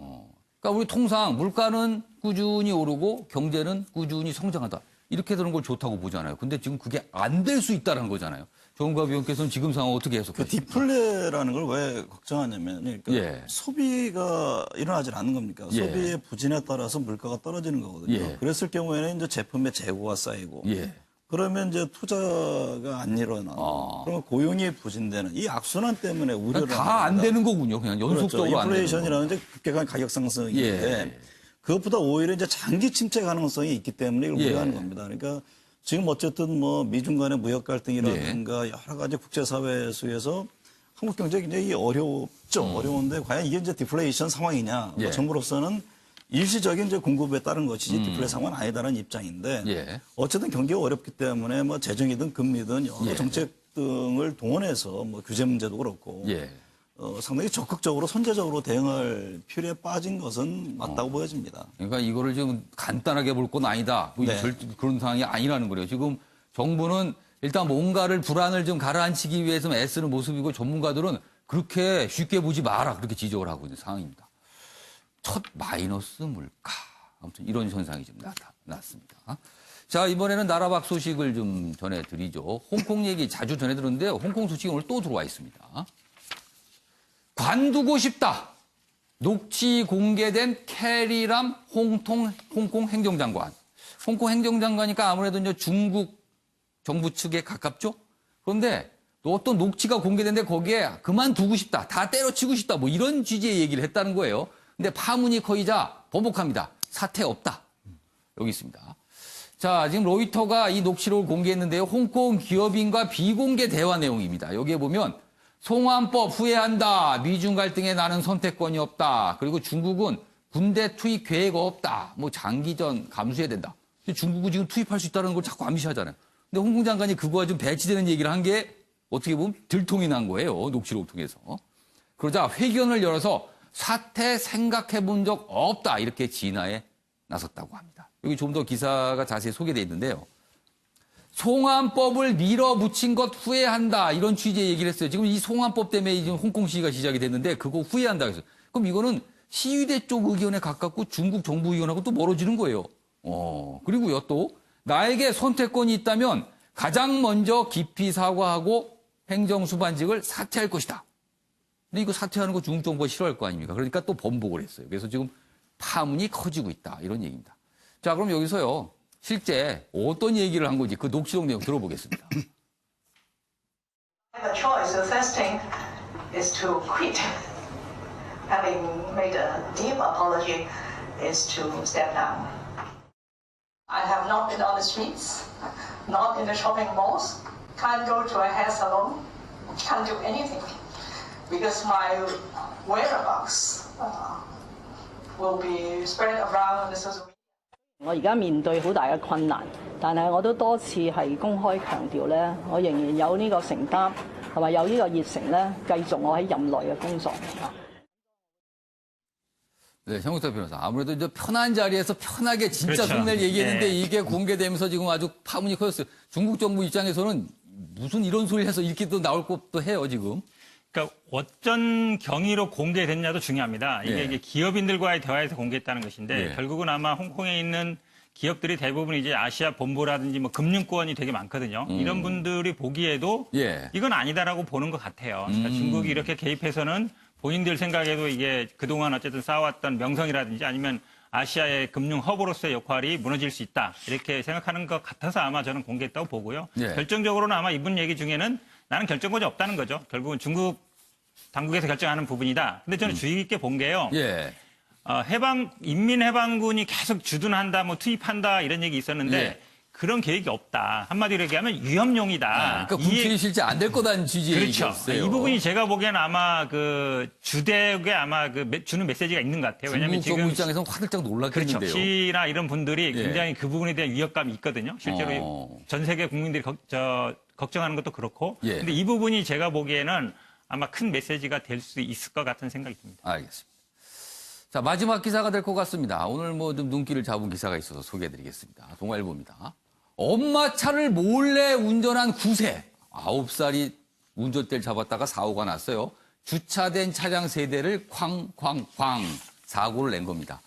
그러니까 우리 통상 물가는 꾸준히 오르고 경제는 꾸준히 성장하다. 이렇게 되는 걸 좋다고 보잖아요. 근데 지금 그게 안 될 수 있다는 거잖아요. 정은갑 위원께서는 지금 상황 어떻게 해석하십니까? 디플레라는 걸 왜 걱정하냐면 그러니까 소비가 일어나질 않는 겁니까? 소비의 부진에 따라서 물가가 떨어지는 거거든요. 그랬을 경우에는 이제 제품의 재고가 쌓이고 그러면 이제 투자가 안 일어나. 그러면 고용이 부진되는 이 악순환 때문에 우려를 다 안 되는 거군요. 그냥 연속적으로 그렇죠. 안 되는 인플레이션이라는 이제 급격한 가격 상승인데 그것보다 오히려 이제 장기 침체 가능성이 있기 때문에 이걸 우려하는 겁니다. 그러니까 지금 어쨌든 뭐 미중 간의 무역 갈등이라든가 여러 가지 국제사회 속에서 한국 경제 굉장히 어렵죠. 어려운데 과연 이게 이제 디플레이션 상황이냐. 뭐 정부로서는 일시적인 이제 공급에 따른 것이지 디플레 상황은 아니다라는 입장인데 어쨌든 경기가 어렵기 때문에 뭐 재정이든 금리든 여러 정책 등을 동원해서 뭐 규제 문제도 그렇고 상당히 적극적으로 선제적으로 대응할 필요에 빠진 것은 맞다고 보여집니다. 그러니까 이거를 좀 간단하게 볼 건 아니다. 뭐 그런 상황이 아니라는 거예요. 지금 정부는 일단 뭔가를 불안을 좀 가라앉히기 위해서 애쓰는 모습이고 전문가들은 그렇게 쉽게 보지 마라. 그렇게 지적을 하고 있는 상황입니다. 첫 마이너스 물가. 아무튼 이런 현상이 좀 나타났습니다. 자, 이번에는 나라 밖 소식을 좀 전해드리죠. 홍콩 얘기 자주 전해드렸는데요. 홍콩 소식이 오늘 또 들어와 있습니다. 관두고 싶다. 녹취 공개된 캐리람 홍콩 행정장관. 홍콩 행정장관이니까 아무래도 이제 중국 정부 측에 가깝죠? 그런데 또 어떤 녹취가 공개됐는데 거기에 그만두고 싶다, 다 때려치고 싶다, 뭐 이런 취지의 얘기를 했다는 거예요. 근데 파문이 커지자 번복합니다. 사퇴 없다. 여기 있습니다. 자, 지금 로이터가 이 녹취록을 공개했는데요. 홍콩 기업인과 비공개 대화 내용입니다. 여기에 보면 송환법 후회한다. 미중 갈등에 나는 선택권이 없다. 그리고 중국은 군대 투입 계획 없다. 뭐 장기전 감수해야 된다. 중국은 지금 투입할 수 있다는 걸 자꾸 암시하잖아요. 근데 홍콩 장관이 그거와 좀 배치되는 얘기를 한 게 어떻게 보면 들통이 난 거예요. 녹취록을 통해서. 그러자 회견을 열어서 사퇴 생각해 본 적 없다. 이렇게 진화에 나섰다고 합니다. 여기 좀 더 기사가 자세히 소개되어 있는데요. 송환법을 밀어붙인 것 후회한다. 이런 취지의 얘기를 했어요. 지금 이 송환법 때문에 지금 홍콩 시위가 시작이 됐는데 그거 후회한다. 그래서 그럼 이거는 시위대 쪽 의견에 가깝고 중국 정부 의견하고 또 멀어지는 거예요. 그리고요 또 나에게 선택권이 있다면 가장 먼저 깊이 사과하고 행정수반직을 사퇴할 것이다. 근데 이거 사퇴하는 거 중국 정부가 싫어할 거 아닙니까? 그러니까 또 번복을 했어요. 그래서 지금 파문이 커지고 있다. 이런 얘기입니다. 자, 그럼 여기서요. 실제 어떤 얘기를 한 건지 그 녹취록 내용 들어보겠습니다. The choice, the first thing is to quit. Having made a deep apology is to step down. I have not been on the streets, not in the shopping malls, can't go to a hair salon, can't do anything because my whereabouts will be spread around the social media. 我而家面對好大嘅困難，但係我都多次係公開強調咧，我仍然有呢個承擔同埋有呢個熱誠咧，繼續我喺任內嘅工作。 네, 형욱사 변호사. 아무래도 이제 편한 자리에서 편하게 진짜 그렇죠. 속내를 얘기했는데 네. 이게 공개되면서 지금 아주 파문이 커졌어요. 중국 정부 입장에서는 무슨 이런 소리를 해서 이렇게 또 나올 것도 해요, 지금. 그러니까 어떤 경위로 공개됐냐도 중요합니다. 이게, 예. 이게 기업인들과의 대화에서 공개했다는 것인데 예. 결국은 아마 홍콩에 있는 기업들이 대부분 이제 아시아 본부라든지 뭐 금융권이 되게 많거든요. 이런 분들이 보기에도 예. 이건 아니다라고 보는 것 같아요. 그러니까 중국이 이렇게 개입해서는 본인들 생각에도 이게 그동안 어쨌든 쌓아왔던 명성이라든지 아니면 아시아의 금융 허브로서의 역할이 무너질 수 있다. 이렇게 생각하는 것 같아서 아마 저는 공개했다고 보고요. 예. 결정적으로는 아마 이분 얘기 중에는 나는 결정권이 없다는 거죠. 결국은 중국 당국에서 결정하는 부분이다. 근데 저는 주의 깊게 본 게요. 예. 인민해방군이 계속 주둔한다, 뭐 투입한다 이런 얘기 있었는데 예. 그런 계획이 없다. 한마디로 얘기하면 위험용이다. 그러니까 군출이 실제 안 될 거다는 취지의 그렇죠. 얘기였어요. 이 부분이 제가 보기에는 아마 그 주택에 아마 그 주는 메시지가 있는 것 같아요. 왜냐하면 중국 정부 지금 입장에서는 화들짝 놀랐겠는데요. 그렇죠. 시나 이런 분들이 예. 굉장히 그 부분에 대한 위협감이 있거든요. 실제로 전 세계 국민들이 걱정하는 것도 그렇고. 예. 근데 이 부분이 제가 보기에는 아마 큰 메시지가 될 수 있을 것 같은 생각이 듭니다. 알겠습니다. 자, 마지막 기사가 될 것 같습니다. 오늘 뭐 좀 눈길을 잡은 기사가 있어서 소개해드리겠습니다. 동아일보입니다. 엄마 차를 몰래 운전한 9세, 9살이 운전대를 잡았다가 사고가 났어요. 주차된 차량 세대를 쾅쾅쾅 사고를 낸 겁니다.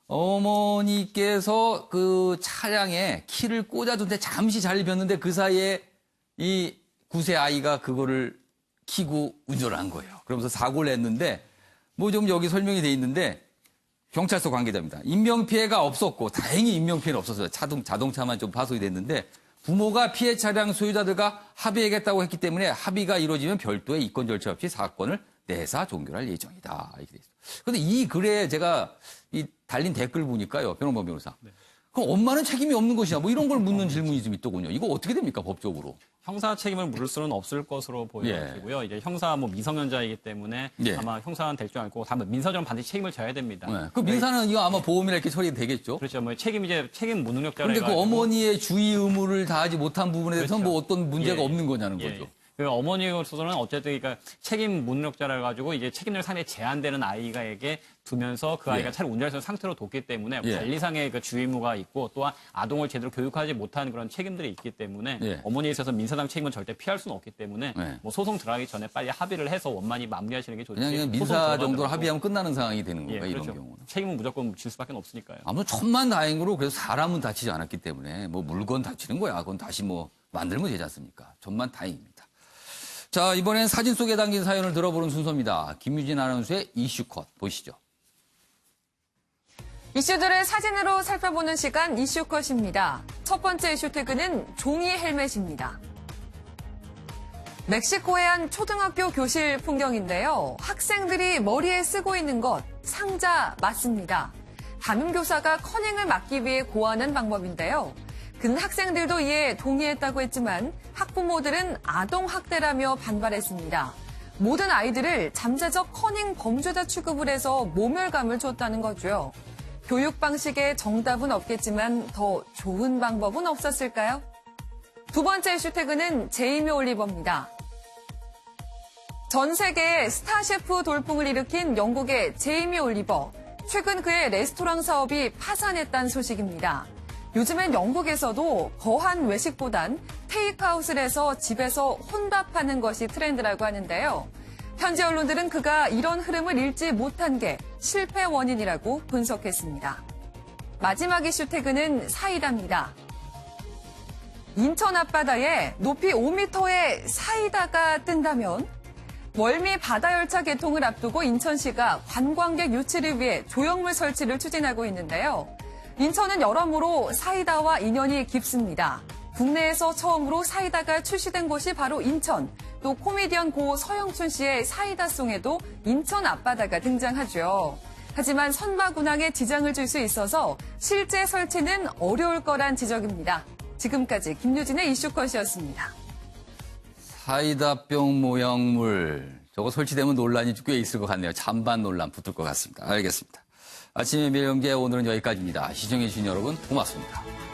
어머니께서 그 차량에 키를 꽂아둔데 잠시 자리를 비웠는데 그 사이에 이 9세 아이가 그거를 키고 운전을 한 거예요. 그러면서 사고를 냈는데 뭐 좀 여기 설명이 돼 있는데 경찰서 관계자입니다. 인명피해가 없었고 다행히 인명피해는 없었어요. 자동차만 좀 파손이 됐는데 부모가 피해 차량 소유자들과 합의하겠다고 했기 때문에 합의가 이루어지면 별도의 이권 절차 없이 사건을 내사 종결할 예정이다. 이렇게 돼 있어요. 그런데 이 글에 제가 이 달린 댓글 보니까요. 변호범 변호사. 네. 그럼 엄마는 책임이 없는 것이냐 뭐 이런 걸 묻는 질문이 좀 있더군요. 이거 어떻게 됩니까 법적으로? 형사 책임을 물을 수는 없을 것으로 보여지고요. 이제 형사 뭐 미성년자이기 때문에 예. 아마 형사는 될 줄 알고 다만 민사적으로 반드시 책임을 져야 됩니다. 네. 그 민사는 이거 아마 보험이나 이렇게 처리 되겠죠. 그렇죠. 뭐 책임 무능력자라. 그런데 그 어머니의 주의 의무를 다하지 못한 부분에 대해서 그렇죠. 뭐 어떤 문제가 예. 없는 거냐는 예. 거죠. 그 어머니로서는 어쨌든 그러니까 책임 무능력자라 가지고 이제 책임을 상당히 제한되는 아이가에게 두면서 그 아이가 예. 차를 운전할 수 있는 상태로 뒀기 때문에 예. 관리상의 그 주의 의무가 있고 또한 아동을 제대로 교육하지 못한 그런 책임들이 있기 때문에 예. 어머니에 있어서 민사상 책임은 절대 피할 수는 없기 때문에 예. 뭐 소송 들어가기 전에 빨리 합의를 해서 원만히 마무리하시는 게 좋지. 그냥 소송 민사 들어가더라도. 정도로 합의하면 끝나는 상황이 되는 건가요? 예, 이런 그렇죠. 경우는. 책임은 무조건 질 수밖에 없으니까요. 아무튼 천만다행으로 그래서 사람은 다치지 않았기 때문에 뭐 물건 다치는 거야. 그건 다시 뭐 만들면 되지 않습니까? 천만다행입니다. 자, 이번엔 사진 속에 담긴 사연을 들어보는 순서입니다. 김유진 아나운서의 이슈컷 보시죠. 이슈들을 사진으로 살펴보는 시간 이슈컷입니다. 첫 번째 이슈 태그는 종이 헬멧입니다. 멕시코의 한 초등학교 교실 풍경인데요. 학생들이 머리에 쓰고 있는 것, 상자 맞습니다. 담임교사가 커닝을 막기 위해 고안한 방법인데요. 근 학생들도 이에 동의했다고 했지만 학부모들은 아동학대라며 반발했습니다. 모든 아이들을 잠재적 커닝 범죄자 취급을 해서 모멸감을 줬다는 거죠. 교육 방식에 정답은 없겠지만 더 좋은 방법은 없었을까요? 두 번째 이슈 태그는 제이미 올리버입니다. 전 세계에 스타 셰프 돌풍을 일으킨 영국의 제이미 올리버. 최근 그의 레스토랑 사업이 파산했다는 소식입니다. 요즘엔 영국에서도 거한 외식보단 테이크아웃을 해서 집에서 혼밥하는 것이 트렌드라고 하는데요. 현지 언론들은 그가 이런 흐름을 읽지 못한 게 실패 원인이라고 분석했습니다. 마지막 이슈 태그는 사이다입니다. 인천 앞바다에 높이 5m의 사이다가 뜬다면 월미 바다열차 개통을 앞두고 인천시가 관광객 유치를 위해 조형물 설치를 추진하고 있는데요. 인천은 여러모로 사이다와 인연이 깊습니다. 국내에서 처음으로 사이다가 출시된 곳이 바로 인천. 또 코미디언 고 서영춘 씨의 사이다송에도 인천 앞바다가 등장하죠. 하지만 선박운항에 지장을 줄 수 있어서 실제 설치는 어려울 거란 지적입니다. 지금까지 김유진의 이슈컷이었습니다. 사이다병 모양물. 저거 설치되면 논란이 꽤 있을 것 같네요. 찬반 논란 붙을 것 같습니다. 알겠습니다. 아침의 매일경제 오늘은 여기까지입니다. 시청해주신 여러분 고맙습니다.